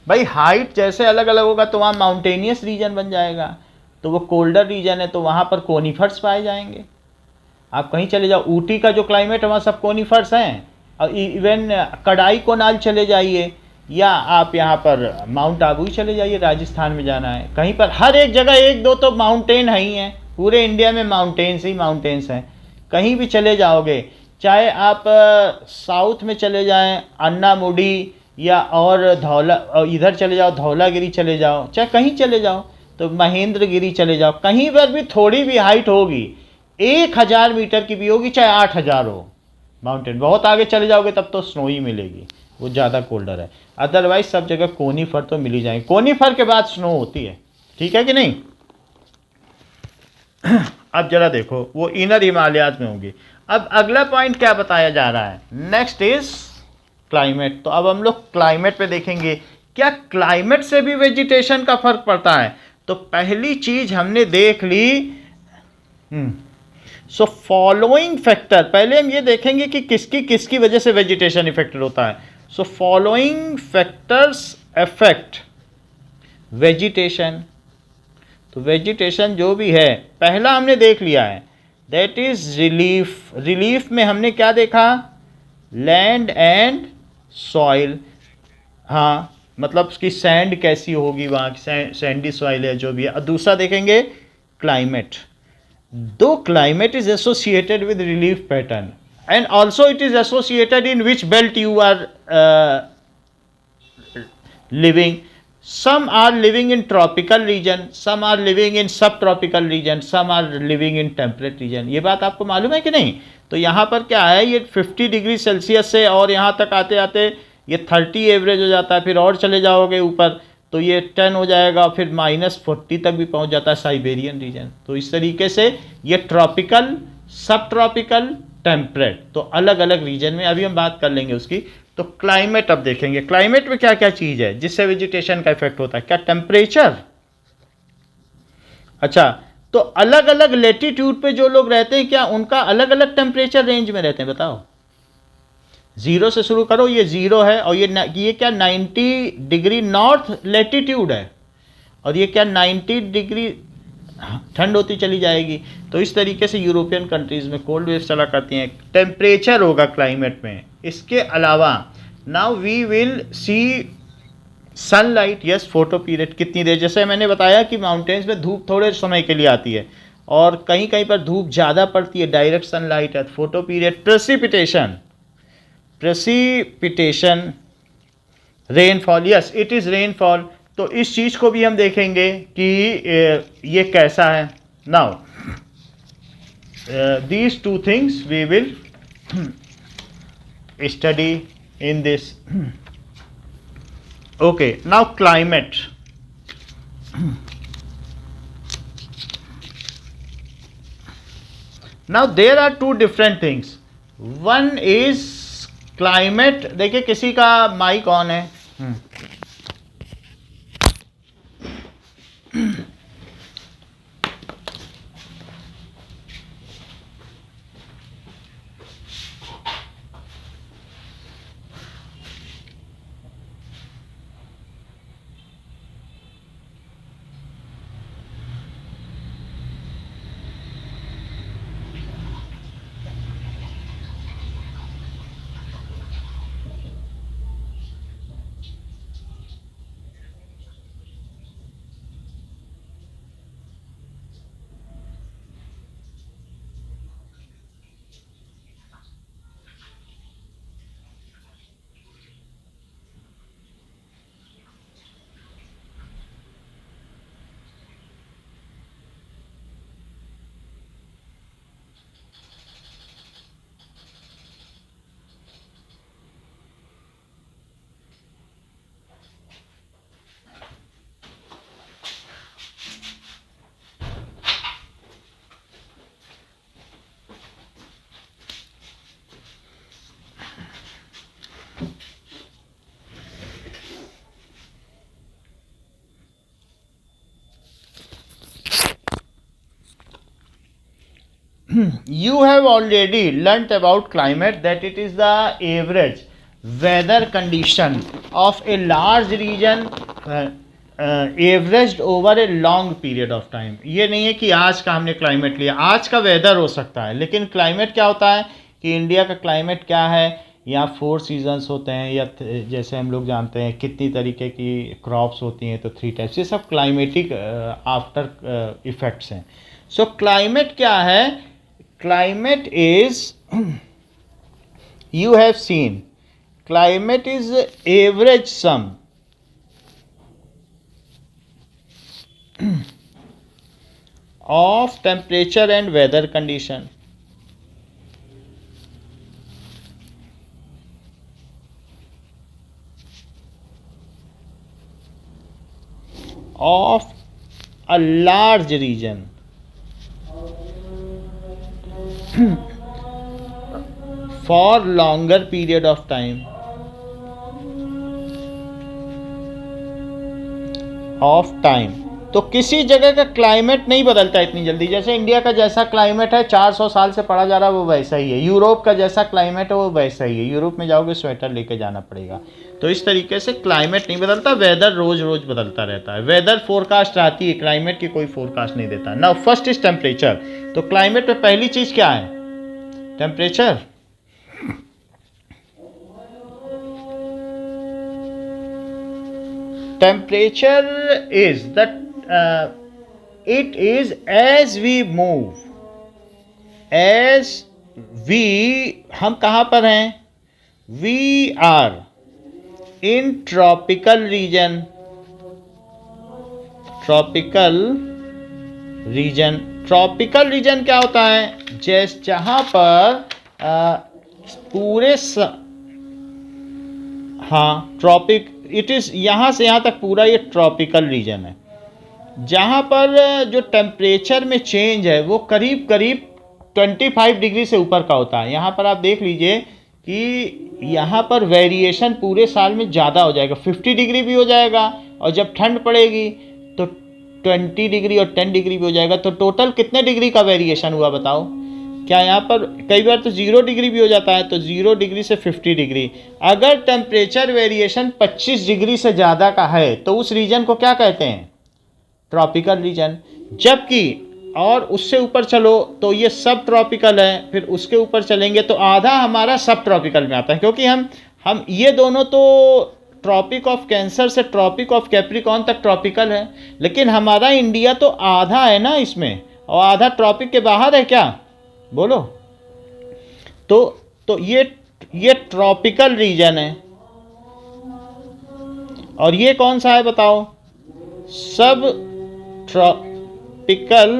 भाई? हाइट जैसे अलग अलग होगा तो वहाँ माउंटेनियस रीजन बन जाएगा, तो वो कोल्डर रीजन है तो वहाँ पर कोनीफर्स पाए जाएंगे। आप कहीं चले जाओ, ऊटी का जो क्लाइमेट है वहाँ सब कोनीफर्स हैं। और इवन कड़ाई कोनाल चले जाइए, या आप यहाँ पर माउंट आबू ही चले जाइए, राजस्थान में जाना है, कहीं पर हर एक जगह 1-2 तो माउंटेन है ही हैं। पूरे इंडिया में माउंटेन्स ही माउंटेन्स हैं। कहीं भी चले जाओगे, चाहे आप साउथ में चले जाएं, अन्नामुडी, या और धौला, इधर चले जाओ, धौलागिरी चले जाओ, चाहे कहीं चले जाओ, तो महेंद्रगिरी चले जाओ, कहीं पर भी थोड़ी भी हाइट होगी 1000 मीटर की भी होगी, चाहे 8000 हो माउंटेन, बहुत आगे चले जाओगे तब तो स्नो ही मिलेगी, वो ज़्यादा कोल्डर है। अदरवाइज सब जगह कोनीफर तो मिल ही जाएंगे, कोनीफर के बाद स्नो होती है, ठीक है कि नहीं। अब जरा देखो वो इनर हिमालयाज में होंगी। अब अगला पॉइंट क्या बताया जा रहा है, नेक्स्ट इज क्लाइमेट। तो अब हम लोग क्लाइमेट पे देखेंगे, क्या क्लाइमेट से भी वेजिटेशन का फर्क पड़ता है। तो पहली चीज हमने देख ली, सो फॉलोइंग फैक्टर, पहले हम ये देखेंगे कि किसकी किसकी वजह से वेजिटेशन इफेक्टेड होता है। So following factors affect vegetation. तो वेजिटेशन जो भी है, पहला हमने देख लिया है, दैट इज रिलीफ। रिलीफ में हमने क्या देखा, लैंड एंड सॉइल, हाँ मतलब उसकी सैंड कैसी होगी, वहाँ की सैंडी सॉइल है जो भी है। और दूसरा देखेंगे क्लाइमेट, दो climate is associated with relief pattern and also it is associated in which belt you are living. Some are living in tropical region, some are living in subtropical region, some are living in temperate region. ये बात आपको मालूम है कि नहीं। तो यहाँ पर क्या है, ये 50 डिग्री सेल्सियस से और यहाँ तक आते आते ये 30 एवरेज हो जाता है, फिर और चले जाओगे ऊपर तो ये 10 हो जाएगा, फिर -40 तक भी पहुँच जाता है साइबेरियन रीजन। तो इस तरीके से ये ट्रॉपिकल, सब ट्रॉपिकल, टेम्परेट, तो अलग अलग रीजन में अभी हम बात कर लेंगे उसकी। तो क्लाइमेट अब देखेंगे, क्लाइमेट में क्या क्या चीज़ है जिससे वेजिटेशन का इफेक्ट होता है। क्या टेम्परेचर, अच्छा तो अलग अलग लेटीट्यूड पे जो लोग रहते हैं क्या उनका अलग अलग टेम्परेचर रेंज में रहते हैं, बताओ। 0 से शुरू करो, ये 0 है, और ये क्या 90 डिग्री नॉर्थ लेटीट्यूड है, और ये क्या 90 डिग्री ठंड होती चली जाएगी। तो इस तरीके से यूरोपियन कंट्रीज़ में कोल्ड वेव चला करती हैं। टेम्परेचर होगा क्लाइमेट में। इसके अलावा now we will see sunlight, yes photo period कितनी देर, जैसे मैंने बताया कि माउंटेन्स में धूप थोड़े समय के लिए आती है और कहीं कहीं पर धूप ज़्यादा पड़ती है, डायरेक्ट सनलाइट है, photo period. Precipitation, precipitation, rainfall, yes it is rainfall. तो इस चीज़ को भी हम देखेंगे कि ये कैसा है। Now these two things we will study in this. Okay, now climate. Now there are two different things, one is climate. देखिए किसी का माइक ऑन है, you have already learnt about climate that it is the average weather condition of a large region averaged over a long period of time. ये नहीं है कि आज का हमने क्लाइमेट लिया, आज का वेदर हो सकता है, लेकिन क्लाइमेट क्या होता है कि इंडिया का क्लाइमेट क्या है, यहाँ 4 सीजन्स होते हैं, या जैसे हम लोग जानते हैं कितनी तरीके की क्रॉप्स होती हैं, तो 3 टाइप्स, ये सब क्लाइमेटिक आफ्टर इफेक्ट्स हैं। सो क्लाइमेट क्या है, climate is you have seen climate is average sum of temperature and weather condition. Of a large region for longer period of time. Of time, तो किसी जगह का क्लाइमेट नहीं बदलता इतनी जल्दी। जैसे इंडिया का जैसा क्लाइमेट है 400 साल से पढ़ा जा रहा है वो वैसा ही है। यूरोप का जैसा क्लाइमेट है वो वैसा ही है। यूरोप में जाओगे स्वेटर लेके जाना पड़ेगा। तो इस तरीके से क्लाइमेट नहीं बदलता, वेदर रोज रोज बदलता रहता है। वेदर फोरकास्ट आती है, क्लाइमेट की कोई फोरकास्ट नहीं देता। Now first is temperature. तो क्लाइमेट में पहली चीज क्या है? Temperature. Temperature is that it is as we move, as we, हम कहाँ पर हैं? We are in tropical region. Tropical region, tropical region क्या होता है? जहाँ पर पूरे हाँ ट्रॉपिक, इट इज़ यहाँ से यहाँ तक पूरा ये ट्रॉपिकल रीजन है, जहाँ पर जो टेम्परेचर में चेंज है वो करीब करीब 25 डिग्री से ऊपर का होता है। यहाँ पर आप देख लीजिए कि यहाँ पर वेरिएशन पूरे साल में ज़्यादा हो जाएगा, 50 डिग्री भी हो जाएगा, और जब ठंड पड़ेगी तो 20 डिग्री और 10 डिग्री भी हो जाएगा। तो टोटल कितने डिग्री का वेरिएशन हुआ बताओ? क्या यहाँ पर कई बार तो 0 डिग्री भी हो जाता है, तो 0 डिग्री से 50 डिग्री। अगर टेम्परेचर वेरिएशन 25 डिग्री से ज़्यादा का है तो उस रीजन को क्या कहते हैं? Tropical region. जबकि और उससे ऊपर चलो तो ये सब ट्रॉपिकल है, फिर उसके ऊपर चलेंगे तो आधा हमारा सब ट्रॉपिकल में आता है, क्योंकि हम ये दोनों तो ट्रॉपिक ऑफ कैंसर से ट्रॉपिक ऑफ कैप्रिकॉर्न तक ट्रॉपिकल है, लेकिन हमारा इंडिया तो आधा है ना इसमें, और आधा ट्रॉपिक के बाहर है। क्या बोलो? तो ये ट्रॉपिकल रीजन है, और ये कौन सा है बताओ? सब ट्रॉपिकल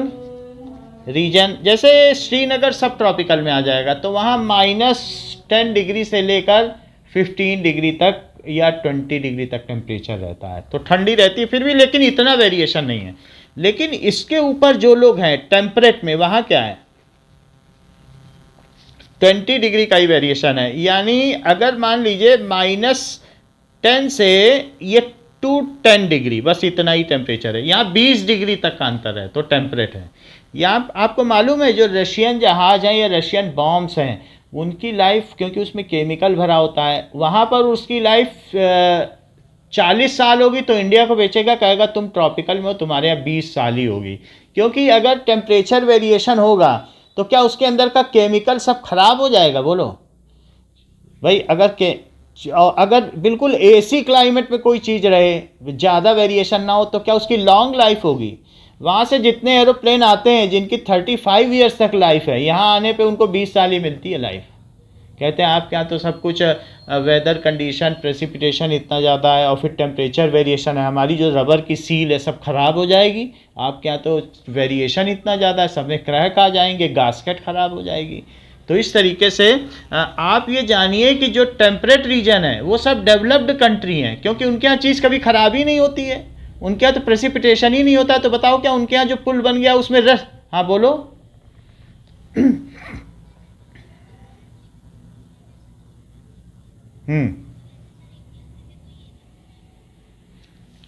रीजन। जैसे श्रीनगर सब ट्रॉपिकल में आ जाएगा, तो वहाँ -10 डिग्री से लेकर 15 डिग्री तक या 20 डिग्री तक टेम्परेचर रहता है। तो ठंडी रहती है फिर भी, लेकिन इतना वेरिएशन नहीं है। लेकिन इसके ऊपर जो लोग हैं टेम्परेट में, वहाँ क्या है? 20 डिग्री का ही वेरिएशन है। यानी अगर मान लीजिए -10 से ये टू 10 डिग्री, बस इतना ही टेम्परेचर है। यहाँ 20 डिग्री तक का अंतर है, तो टेम्परेट है। यहाँ आपको मालूम है जो रशियन जहाज़ हैं या रशियन बॉम्ब्स हैं, उनकी लाइफ, क्योंकि उसमें केमिकल भरा होता है, वहाँ पर उसकी लाइफ 40 साल होगी, तो इंडिया को बेचेगा, कहेगा तुम ट्रॉपिकल में हो, तुम्हारे यहाँ 20 साल ही होगी। क्योंकि अगर टेम्परेचर वेरिएशन होगा तो क्या उसके अंदर का केमिकल सब खराब हो जाएगा? बोलो भाई। अगर बिल्कुल एसी क्लाइमेट में कोई चीज़ रहे, ज़्यादा वेरिएशन ना हो, तो क्या उसकी लॉन्ग लाइफ होगी? वहाँ से जितने एरोप्लेन आते हैं जिनकी 35 ईयर्स तक लाइफ है, यहाँ आने पे उनको 20 साल ही मिलती है लाइफ। कहते हैं आपके यहाँ तो सब कुछ वेदर कंडीशन, प्रेसिपिटेशन इतना ज़्यादा है, और फिर टेम्परेचर वेरिएशन है, हमारी जो रबर की सील है सब खराब हो जाएगी। आपके यहाँ तो वेरिएशन इतना ज़्यादा है, सब में क्रैक आ जाएंगे, गास्केट खराब हो जाएगी। तो इस तरीके से आप ये जानिए कि जो टेम्परेट रीजन है वो सब डेवलप्ड कंट्री हैं, क्योंकि उनके यहाँ चीज़ कभी ख़राब ही नहीं होती है, उनके यहाँ तो प्रेसिपिटेशन ही नहीं होता है। तो बताओ क्या उनके यहाँ जो पुल बन गया उसमें हाँ बोलो।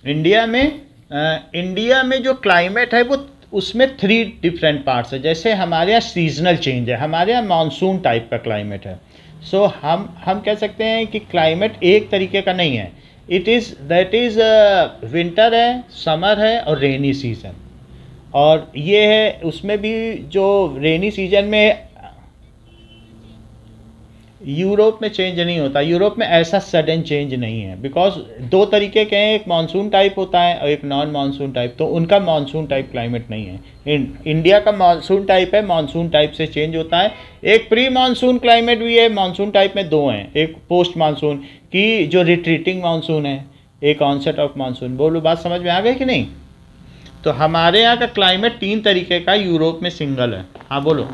इंडिया में जो क्लाइमेट है वो उसमें 3 डिफरेंट पार्ट्स है। जैसे हमारे यहाँ सीजनल चेंज है, हमारे यहाँ मानसून टाइप का क्लाइमेट है। सो हम कह सकते हैं कि क्लाइमेट एक तरीके का नहीं है। दैट इज़ विंटर है, समर है और रेनी सीजन। और ये है, उसमें भी जो रेनी सीजन में यूरोप में चेंज नहीं होता। यूरोप में ऐसा सडन चेंज नहीं है, बिकॉज 2 तरीके के हैं, एक मानसून टाइप होता है और एक नॉन मानसून टाइप। तो उनका मानसून टाइप क्लाइमेट नहीं है। इंडिया का मानसून टाइप है, मानसून टाइप से चेंज होता है। एक प्री मानसून क्लाइमेट भी है। मानसून टाइप में 2 हैं, एक पोस्ट मानसून की जो रिट्रीटिंग मानसून है, एक ऑनसेट ऑफ मानसून। बोलो बात समझ में आ गई कि नहीं? तो हमारे यहाँ का क्लाइमेट 3 तरीके का, यूरोप में सिंगल है। हाँ बोलो।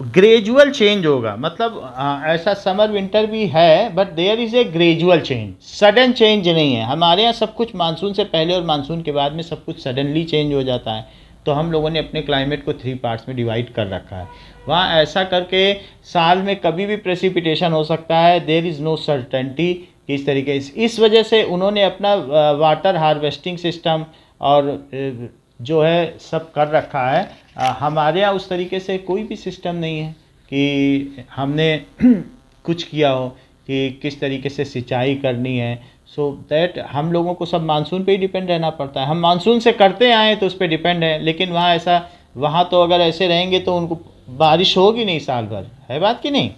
ग्रेजुअल चेंज होगा, मतलब ऐसा समर विंटर भी है, but there is a gradual change, sudden change नहीं है। हमारे यहाँ सब कुछ मानसून से पहले और मानसून के बाद में सब कुछ सडनली चेंज हो जाता है। तो हम लोगों ने अपने क्लाइमेट को 3 पार्ट्स में डिवाइड कर रखा है। वहाँ ऐसा करके साल में कभी भी प्रेसिपिटेशन हो सकता है, देयर इज़ नो सर्टेनिटी इस तरीके से। इस वजह से उन्होंने अपना वाटर हार्वेस्टिंग सिस्टम और जो है सब कर रखा है। हमारे यहाँ उस तरीके से कोई भी सिस्टम नहीं है कि हमने कुछ किया हो कि किस तरीके से सिंचाई करनी है। सो दैट हम लोगों को सब मानसून पे ही डिपेंड रहना पड़ता है। हम मानसून से करते आए तो उस पर डिपेंड है, लेकिन वहाँ ऐसा, वहाँ तो अगर ऐसे रहेंगे तो उनको बारिश होगी नहीं साल भर, है बात कि नहीं।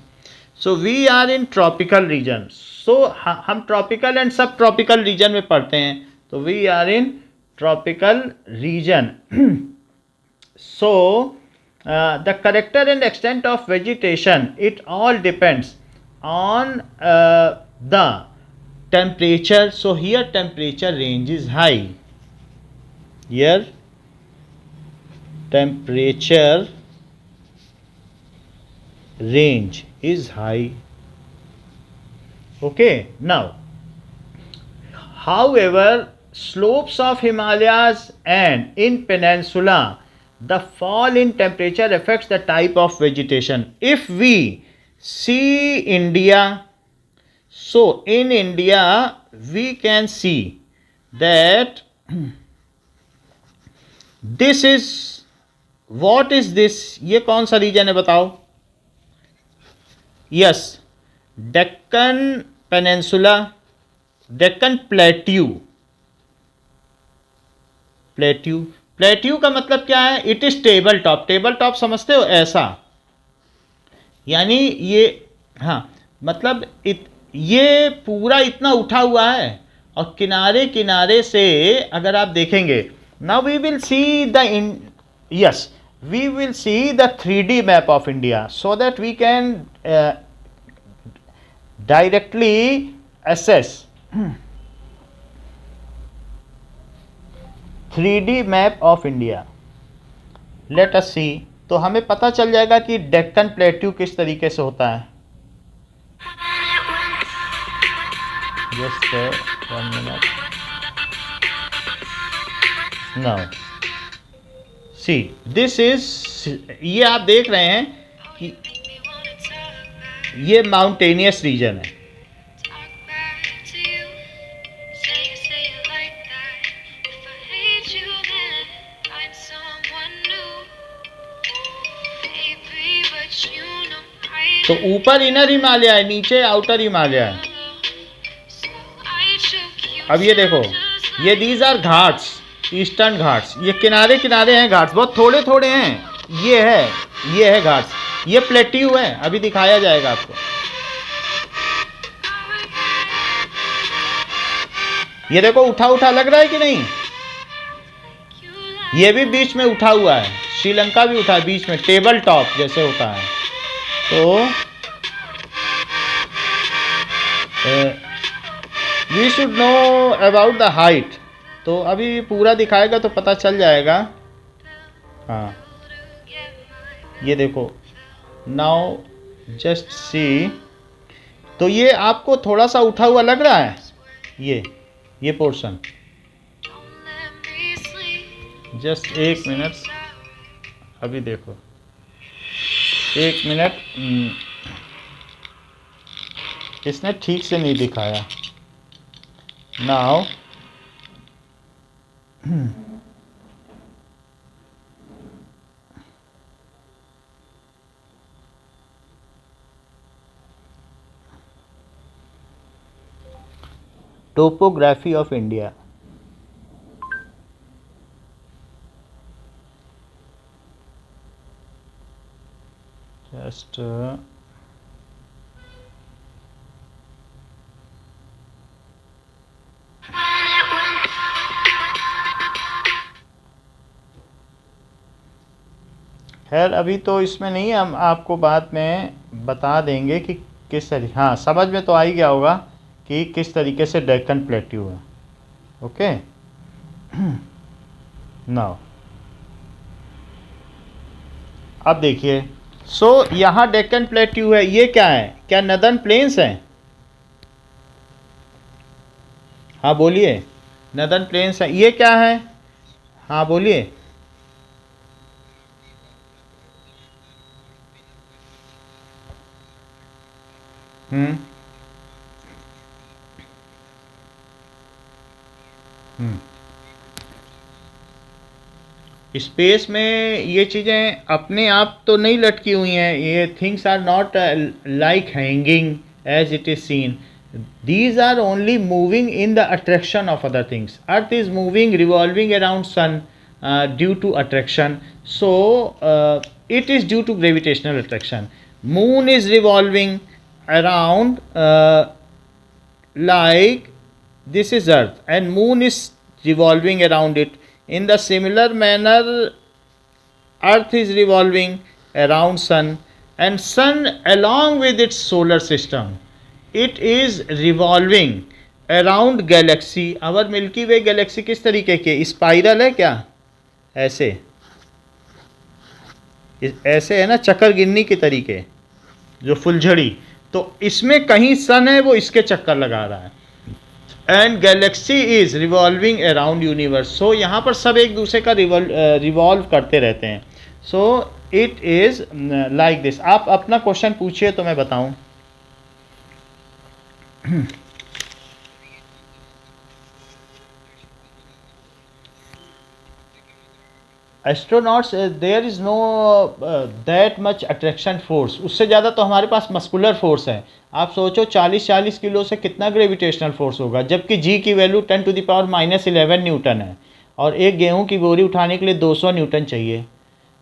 So we are in tropical region. So हम ट्रॉपिकल एंड सब ट्रॉपिकल रीजन में पढ़ते हैं, तो we are in tropical region. So, the character and extent of vegetation, it all depends on the temperature. So here temperature range is high. Here temperature range is high. Okay, now however, slopes of Himalayas and in peninsula, the fall in temperature affects the type of vegetation. If we see India, so in India we can see that this is, what is this, ये कौन सा reason है बताओ। Yes, Deccan peninsula, Deccan plateau. Plateau, plateau का मतलब क्या है, it is table top. Table top समझते हो, ऐसा, यानी ये, हाँ मतलब ये पूरा इतना उठा हुआ है और किनारे किनारे से अगर आप देखेंगे, now we will see the yes, we will see the 3D map of India, so that we can directly assess 3D map of India. Let us see, तो हमें पता चल जाएगा कि डेक्कन प्लेट्यू किस तरीके से होता है। Just 1 minute. Now see this is, ये आप देख रहे हैं कि ये माउंटेनियस रीजन है। तो ऊपर इनर हिमालय है, नीचे आउटर हिमालय है। अब ये देखो, ये these are Ghats, eastern Ghats, ये किनारे किनारे हैं घाट्स, बहुत थोड़े थोड़े हैं। ये है घाट्स, ये प्लेट्यू है, अभी दिखाया जाएगा आपको। ये देखो उठा उठा लग रहा है कि नहीं, ये भी बीच में उठा हुआ है, श्रीलंका भी उठा है बीच में, टेबल टॉप जैसे होता है। तो we should know about the height, तो अभी पूरा दिखाएगा तो पता चल जाएगा। हाँ ये देखो, नाउ जस्ट सी, तो ये आपको थोड़ा सा उठा हुआ लग रहा है, ये पोर्शन। जस्ट 1 मिनट, अभी देखो 1 मिनट, इसने ठीक से नहीं दिखाया। Now topography of India. Just खैर अभी तो इसमें नहीं, हम आपको बाद में बता देंगे कि किस तरीके, हाँ समझ में तो आ ही गया होगा कि किस तरीके से डेक्कन प्लेट्यू है। ओके नाउ अब देखिए, सो यहाँ डेक्कन प्लेट्यू है, ये क्या है, क्या नदर्न प्लेन्स हैं? हाँ बोलिए, नदर्न प्लेन्स है, ये क्या है? हाँ बोलिए। हम्म हम्म स्पेस में ये चीज़ें अपने आप तो नहीं लटकी हुई हैं, ये things are not like hanging as it is seen, these are only moving in the attraction of other things. Earth is moving, revolving around sun due to attraction, so it is due to gravitational attraction. Moon is revolving around like this is earth and moon is revolving around it. In the similar manner, earth is revolving around sun and sun along with its solar system, it is revolving around galaxy. our milky way galaxy किस तरीके की, spiral है क्या, ऐसे ऐसे है ना, चक्कर गिननी के तरीके, जो फुलझड़ी, तो इसमें कहीं सन है वो इसके चक्कर लगा रहा है, and galaxy is revolving around universe, so यहाँ पर सब एक दूसरे का रिवॉल्व करते रहते हैं, so it is like this. आप अपना क्वेश्चन पूछिए तो मैं बताऊं। Astronauts there is no that much attraction force, उससे ज़्यादा तो हमारे पास मस्कुलर फोर्स है। आप सोचो 40-40 किलो से कितना ग्रेविटेशनल फोर्स होगा, जबकि जी की वैल्यू 10⁻⁻11 न्यूटन है और एक गेहूं की बोरी उठाने के लिए 200 न्यूटन चाहिए।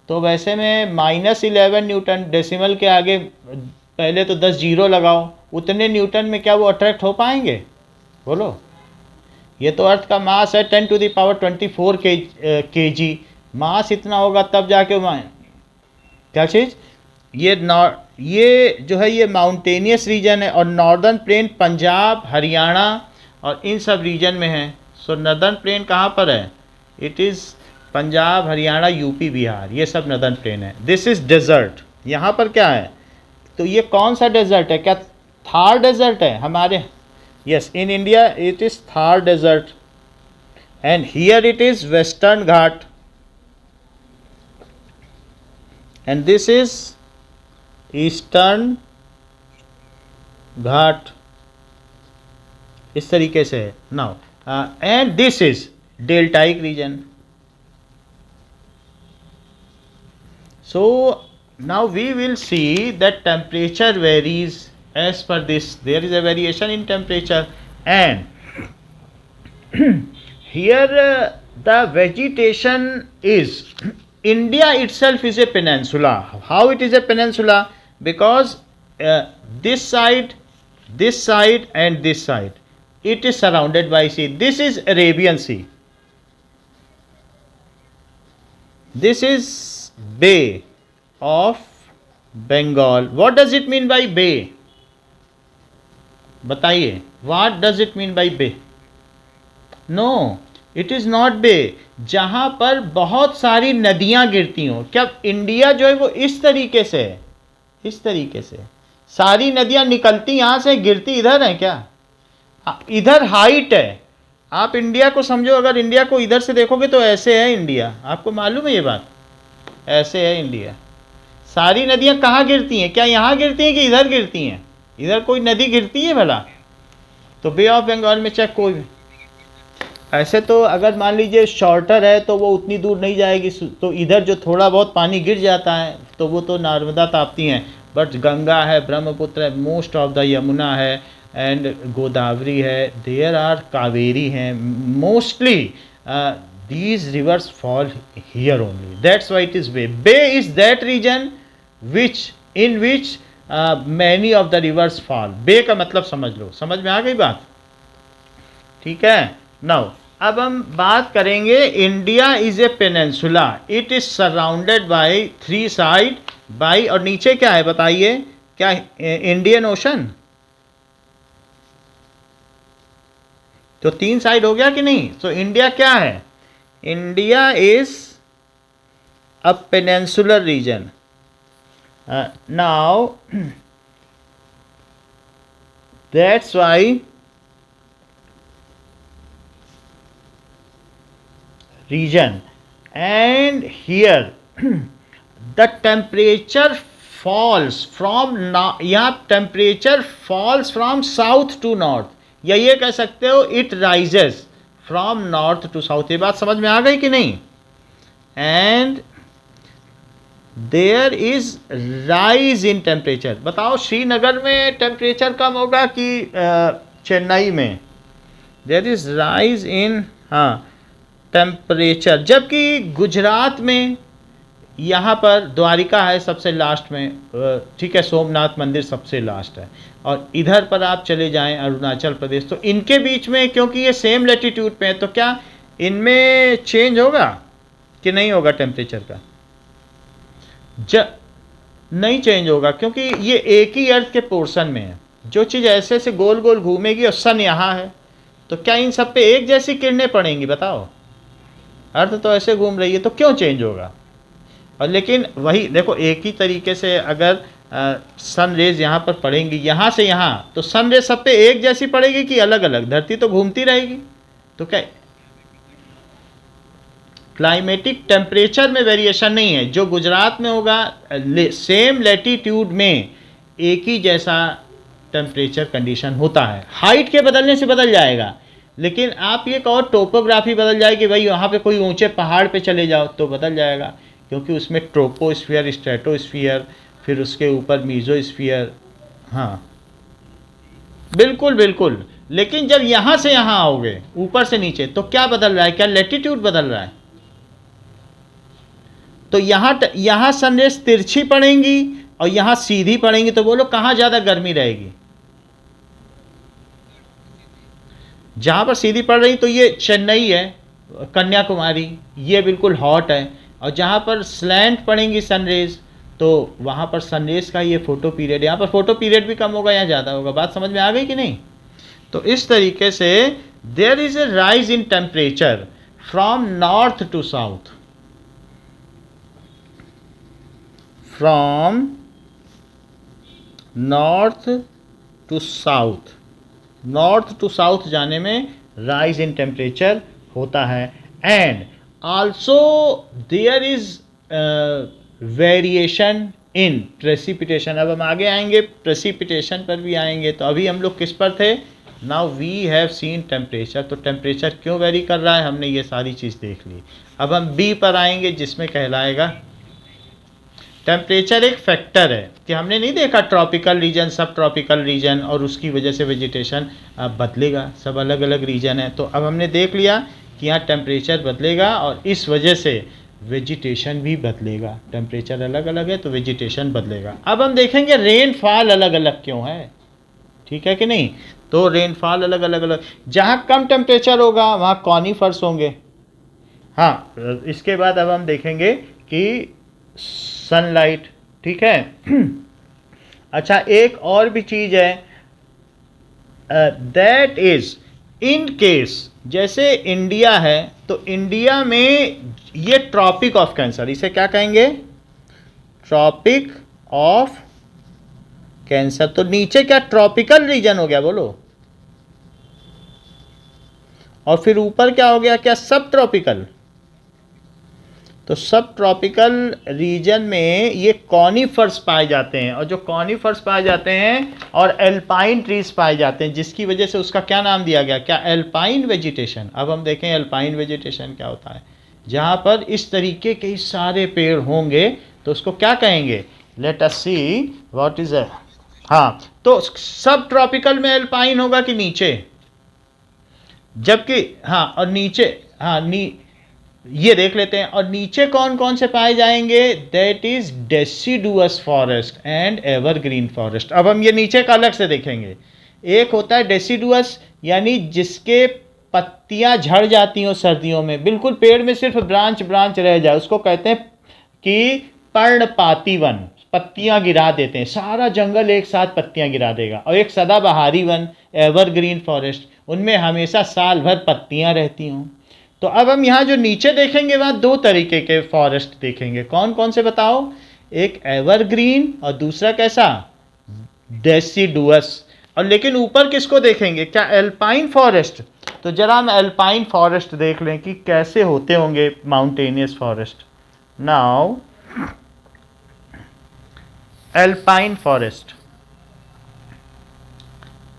तो वैसे में -11 न्यूटन, डेसिमल के आगे पहले तो 10 जीरो लगाओ, उतने न्यूटन में क्या वो अट्रैक्ट हो पाएंगे? बोलो। ये तो अर्थ का मास है 10⁻24 kg, मास इतना होगा तब जाके क्या चीज़, ये जो है ये माउंटेनियस रीजन है और नॉर्दर्न प्लेन पंजाब, हरियाणा और इन सब रीजन में है। सो नॉर्दर्न प्लेन कहाँ पर है? It is Punjab, Haryana, UP, Bihar, ये सब नॉर्दर्न प्लेन है। This is desert. यहाँ पर क्या है? तो ये कौन सा डेजर्ट है? क्या थार डेजर्ट है हमारे? Yes, in India it is Thar desert and here it is western Ghat and this is eastern Ghat, इस तरीके से है। Now and this is deltaic region. So now we will see that temperature varies as per this, there is a variation in temperature and here the vegetation is India itself is a peninsula. How it is a peninsula? Because this side and this side, it is surrounded by sea. This is Arabian Sea. This is Bay of Bengal. What does it mean by bay? बताइए, what does it mean by bay? No, it is not bay. जहाँ पर बहुत सारी नदियाँ गिरती हों। क्या India जो है वो इस तरीके से है? इस तरीके से सारी नदियाँ निकलती यहाँ से, गिरती इधर है क्या? इधर हाइट है। आप इंडिया को समझो, अगर इंडिया को इधर से देखोगे तो ऐसे है इंडिया। आपको मालूम है ये बात? ऐसे है इंडिया। सारी नदियाँ कहाँ गिरती हैं? क्या यहाँ गिरती हैं कि इधर गिरती हैं? इधर कोई नदी गिरती है भला? तो बे ऑफ बंगाल में चेक कोई, ऐसे तो अगर मान लीजिए शॉर्टर है तो वो उतनी दूर नहीं जाएगी, तो इधर जो थोड़ा बहुत पानी गिर जाता है तो वो तो नर्मदा ताप्ती हैं, बट गंगा है, ब्रह्मपुत्र है, मोस्ट ऑफ द यमुना है एंड गोदावरी है, देयर आर कावेरी हैं, mostly these rivers fall here only. That's why it is bay. Bay is that region in which many of the rivers fall. Bay का मतलब समझ लो, समझ में आ गई बात? ठीक है। Now अब हम बात करेंगे, India is a peninsula, it is surrounded by 3 side by, और नीचे क्या है बताइए? क्या इंडियन ओशन? तो 3 साइड हो गया कि नहीं? तो इंडिया क्या है? India is a peninsular reason. Now that's why region, and here the temperature falls from यहाँ temperature falls from south to north, या ये कह सकते हो it rises from north to south. ये बात समझ में आ गई कि नहीं? and there is rise in temperature. बताओ श्रीनगर में टेम्परेचर कम होगा कि चेन्नई में? There is rise in temperature. जबकि गुजरात में यहाँ पर द्वारिका है सबसे लास्ट में, ठीक है, सोमनाथ मंदिर सबसे लास्ट है, और इधर पर आप चले जाएं अरुणाचल प्रदेश, तो इनके बीच में क्योंकि ये सेम लैटिट्यूड पे है, तो क्या इनमें चेंज होगा कि नहीं होगा टेम्परेचर का? नहीं चेंज होगा, क्योंकि ये एक ही अर्थ के पोर्शन में है. जो चीज़ ऐसे से गोल गोल घूमेगी और सन यहाँ है, तो क्या इन सब पे एक जैसी किरणें पड़ेंगी? बताओ, अर्थ तो ऐसे घूम रही है, तो क्यों चेंज होगा? और लेकिन वही देखो, एक ही तरीके से अगर सन रेज यहाँ पर पड़ेंगी, यहाँ से यहाँ, तो सन रेज सब पे एक जैसी पड़ेगी कि अलग अलग? धरती तो घूमती रहेगी. तो क्या क्लाइमेटिक टेम्परेचर में वेरिएशन नहीं है? जो गुजरात में होगा सेम लैटिट्यूड में एक ही जैसा टेम्परेचर कंडीशन होता है. हाइट के बदलने से बदल जाएगा, लेकिन आप ये कहो टोपोग्राफी बदल जाएगी, भाई वहाँ पे कोई ऊंचे पहाड़ पे चले जाओ तो बदल जाएगा, क्योंकि उसमें ट्रोपोस्फीयर, स्ट्रेटोस्फीयर, फिर उसके ऊपर मीजोस्फीयर. हाँ बिल्कुल बिल्कुल. लेकिन जब यहाँ से यहाँ आओगे, ऊपर से नीचे, तो क्या बदल रहा है? क्या लैटिट्यूड बदल रहा है? तो यहाँ सनरेज तिरछी पड़ेंगी और यहाँ सीधी पड़ेंगी, तो बोलो कहाँ ज़्यादा गर्मी रहेगी? जहाँ पर सीधी पड़ रही, तो ये चेन्नई है, कन्याकुमारी, ये बिल्कुल हॉट है. और जहाँ पर स्लैंट पड़ेंगी सनरेज, तो वहाँ पर सनरेज का ये फोटो पीरियड, यहाँ पर फोटो पीरियड भी कम होगा, यहाँ ज़्यादा होगा. बात समझ में आ गई कि नहीं? तो इस तरीके से there is a rise in temperature from north to south. From north to south, north to south जाने में राइज इन टेम्परेचर होता है. And also there is variation in precipitation. अब हम आगे आएंगे, प्रेसिपिटेशन पर भी आएंगे. तो अभी हम लोग किस पर थे? Now we have seen temperature. तो टेम्परेचर क्यों वेरी कर रहा है, हमने ये सारी चीज़ देख ली. अब हम बी पर आएंगे, जिसमें कहलाएगा टेम्परेचर एक फैक्टर है. कि हमने नहीं देखा ट्रॉपिकल रीजन, सब ट्रॉपिकल रीजन, और उसकी वजह से वेजिटेशन बदलेगा. सब अलग अलग रीजन है. तो अब हमने देख लिया कि यहाँ टेम्परेचर बदलेगा और इस वजह से वेजिटेशन भी बदलेगा. टेम्परेचर अलग अलग है तो वेजिटेशन बदलेगा. अब हम देखेंगे रेनफॉल अलग अलग क्यों है. ठीक है कि नहीं? तो रेनफॉल अलग अलग, जहाँ कम टेम्परेचर होगा वहाँ कॉनिफर्स होंगे. हाँ, इसके बाद अब हम देखेंगे कि सनलाइट. ठीक है. अच्छा, एक और भी चीज़ है, दैट इज इन केस जैसे इंडिया है, तो इंडिया में ये ट्रॉपिक ऑफ कैंसर, इसे क्या कहेंगे? Tropic of cancer. तो नीचे क्या ट्रॉपिकल रीजन हो गया, बोलो? और फिर ऊपर क्या हो गया? क्या सब ट्रॉपिकल? तो सब ट्रॉपिकल रीजन में ये कॉनिफर्स पाए जाते हैं, और जो कॉनिफर्स पाए जाते हैं और एल्पाइन ट्रीज पाए जाते हैं, जिसकी वजह से उसका क्या नाम दिया गया? क्या? Alpine vegetation. अब हम देखें एल्पाइन वेजिटेशन क्या होता है. जहाँ पर इस तरीके के सारे पेड़ होंगे तो उसको क्या कहेंगे? Late us see what is a. हाँ, तो सब ट्रॉपिकल में एल्पाइन होगा कि नीचे? जबकि हाँ, और नीचे, हाँ ये देख लेते हैं. और नीचे कौन कौन से पाए जाएंगे? That is deciduous forest and evergreen forest. अब हम ये नीचे का अलग से देखेंगे. एक होता है डेसिडुअस, यानी जिसके पत्तियां झड़ जाती हो सर्दियों में, बिल्कुल पेड़ में सिर्फ ब्रांच रह जाए, उसको कहते हैं कि पर्णपाती वन. पत्तियां गिरा देते हैं, सारा जंगल एक साथ पत्तियां गिरा देगा। और एक सदाबहारी वन, एवरग्रीन फॉरेस्ट, उनमें हमेशा साल भर पत्तियां रहती हों। तो अब हम यहाँ जो नीचे देखेंगे वहाँ दो तरीके के फॉरेस्ट देखेंगे। कौन कौन से बताओ? एक एवरग्रीन और दूसरा कैसा? डेसिडुअस। और लेकिन ऊपर किसको देखेंगे? क्या एल्पाइन फॉरेस्ट? तो जरा हम एल्पाइन फॉरेस्ट देख लें कि कैसे होते होंगे mountainous forest. Now alpine forest,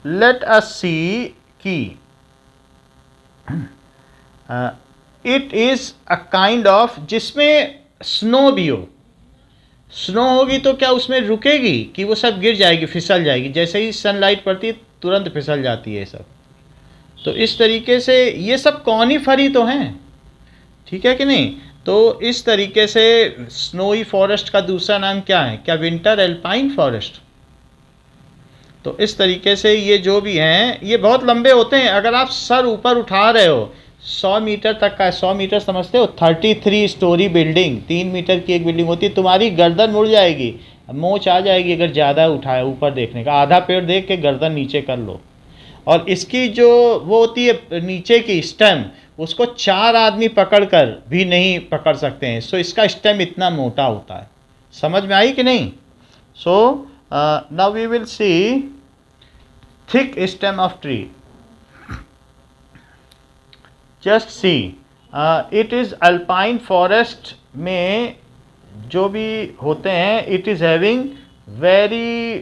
let us see कि it is a kind of, जिसमें स्नो भी हो। स्नो होगी तो क्या उसमें रुकेगी कि वो सब गिर जाएगी, फिसल जाएगी? जैसे ही सनलाइट पड़ती है तुरंत फिसल जाती है सब। तो इस तरीके से ये सब कॉनिफरी तो हैं, ठीक है कि नहीं? तो इस तरीके से स्नोई फॉरेस्ट का दूसरा नाम क्या है? क्या विंटर एल्पाइन फॉरेस्ट? तो इस तरीके से ये जो भी हैं ये बहुत लंबे होते हैं। अगर आप सर ऊपर उठा रहे हो 100 मीटर तक का, 100 मीटर समझते हो? 33 स्टोरी बिल्डिंग, 3 मीटर की एक बिल्डिंग होती है। तुम्हारी गर्दन मुड़ जाएगी, मोच आ जाएगी अगर ज़्यादा उठाए ऊपर देखने का। आधा पेड़ देख के गर्दन नीचे कर लो। और इसकी जो वो होती है नीचे की स्टेम, उसको 4 आदमी पकड़कर भी नहीं पकड़ सकते हैं। सो इसका स्टेम इतना मोटा होता है। समझ में आई कि नहीं? So now we will see thick stem of tree. Just see, it is alpine forest में जो भी होते हैं, it is having very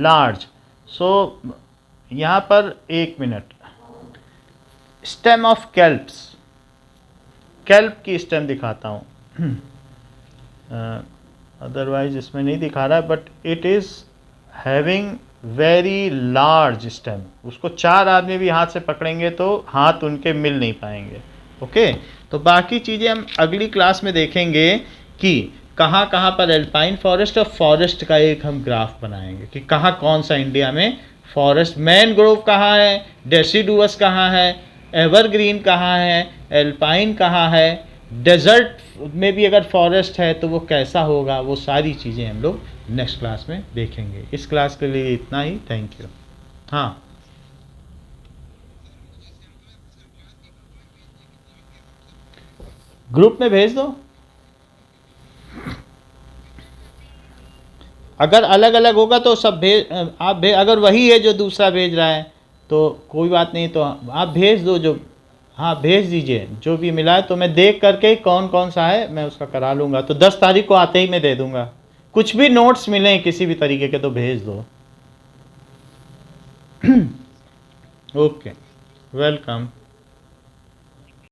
large. So यहाँ पर एक minute, stem of kelps, kelp की स्टेम दिखाता हूँ। अदरवाइज इसमें नहीं दिखा रहा है, but it is having very large stem. उसको 4 आदमी भी हाथ से पकड़ेंगे तो हाथ उनके मिल नहीं पाएंगे। ओके, तो बाकी चीज़ें हम अगली क्लास में देखेंगे कि कहाँ कहाँ पर एल्पाइन फॉरेस्ट और फॉरेस्ट का एक हम ग्राफ बनाएंगे कि कहाँ कौन सा इंडिया में फॉरेस्ट, मैनग्रोव कहाँ है, डेसिडुअस कहाँ है, एवरग्रीन कहाँ है, एल्पाइन कहाँ है, डेजर्ट में भी अगर फॉरेस्ट है तो वो कैसा होगा, वो सारी चीज़ें हम लोग नेक्स्ट क्लास में देखेंगे। इस क्लास के लिए इतना ही। Thank you. हाँ, ग्रुप में भेज दो। अगर अलग अलग होगा तो सब आप अगर वही है जो दूसरा भेज रहा है तो कोई बात नहीं, तो आप भेज दो जो, हाँ भेज दीजिए जो भी मिला है। तो मैं देख करके कौन कौन सा है मैं उसका करा लूँगा। तो 10 तारीख को आते ही मैं दे दूँगा। कुछ भी नोट्स मिलें किसी भी तरीके के तो भेज दो। Okay, welcome.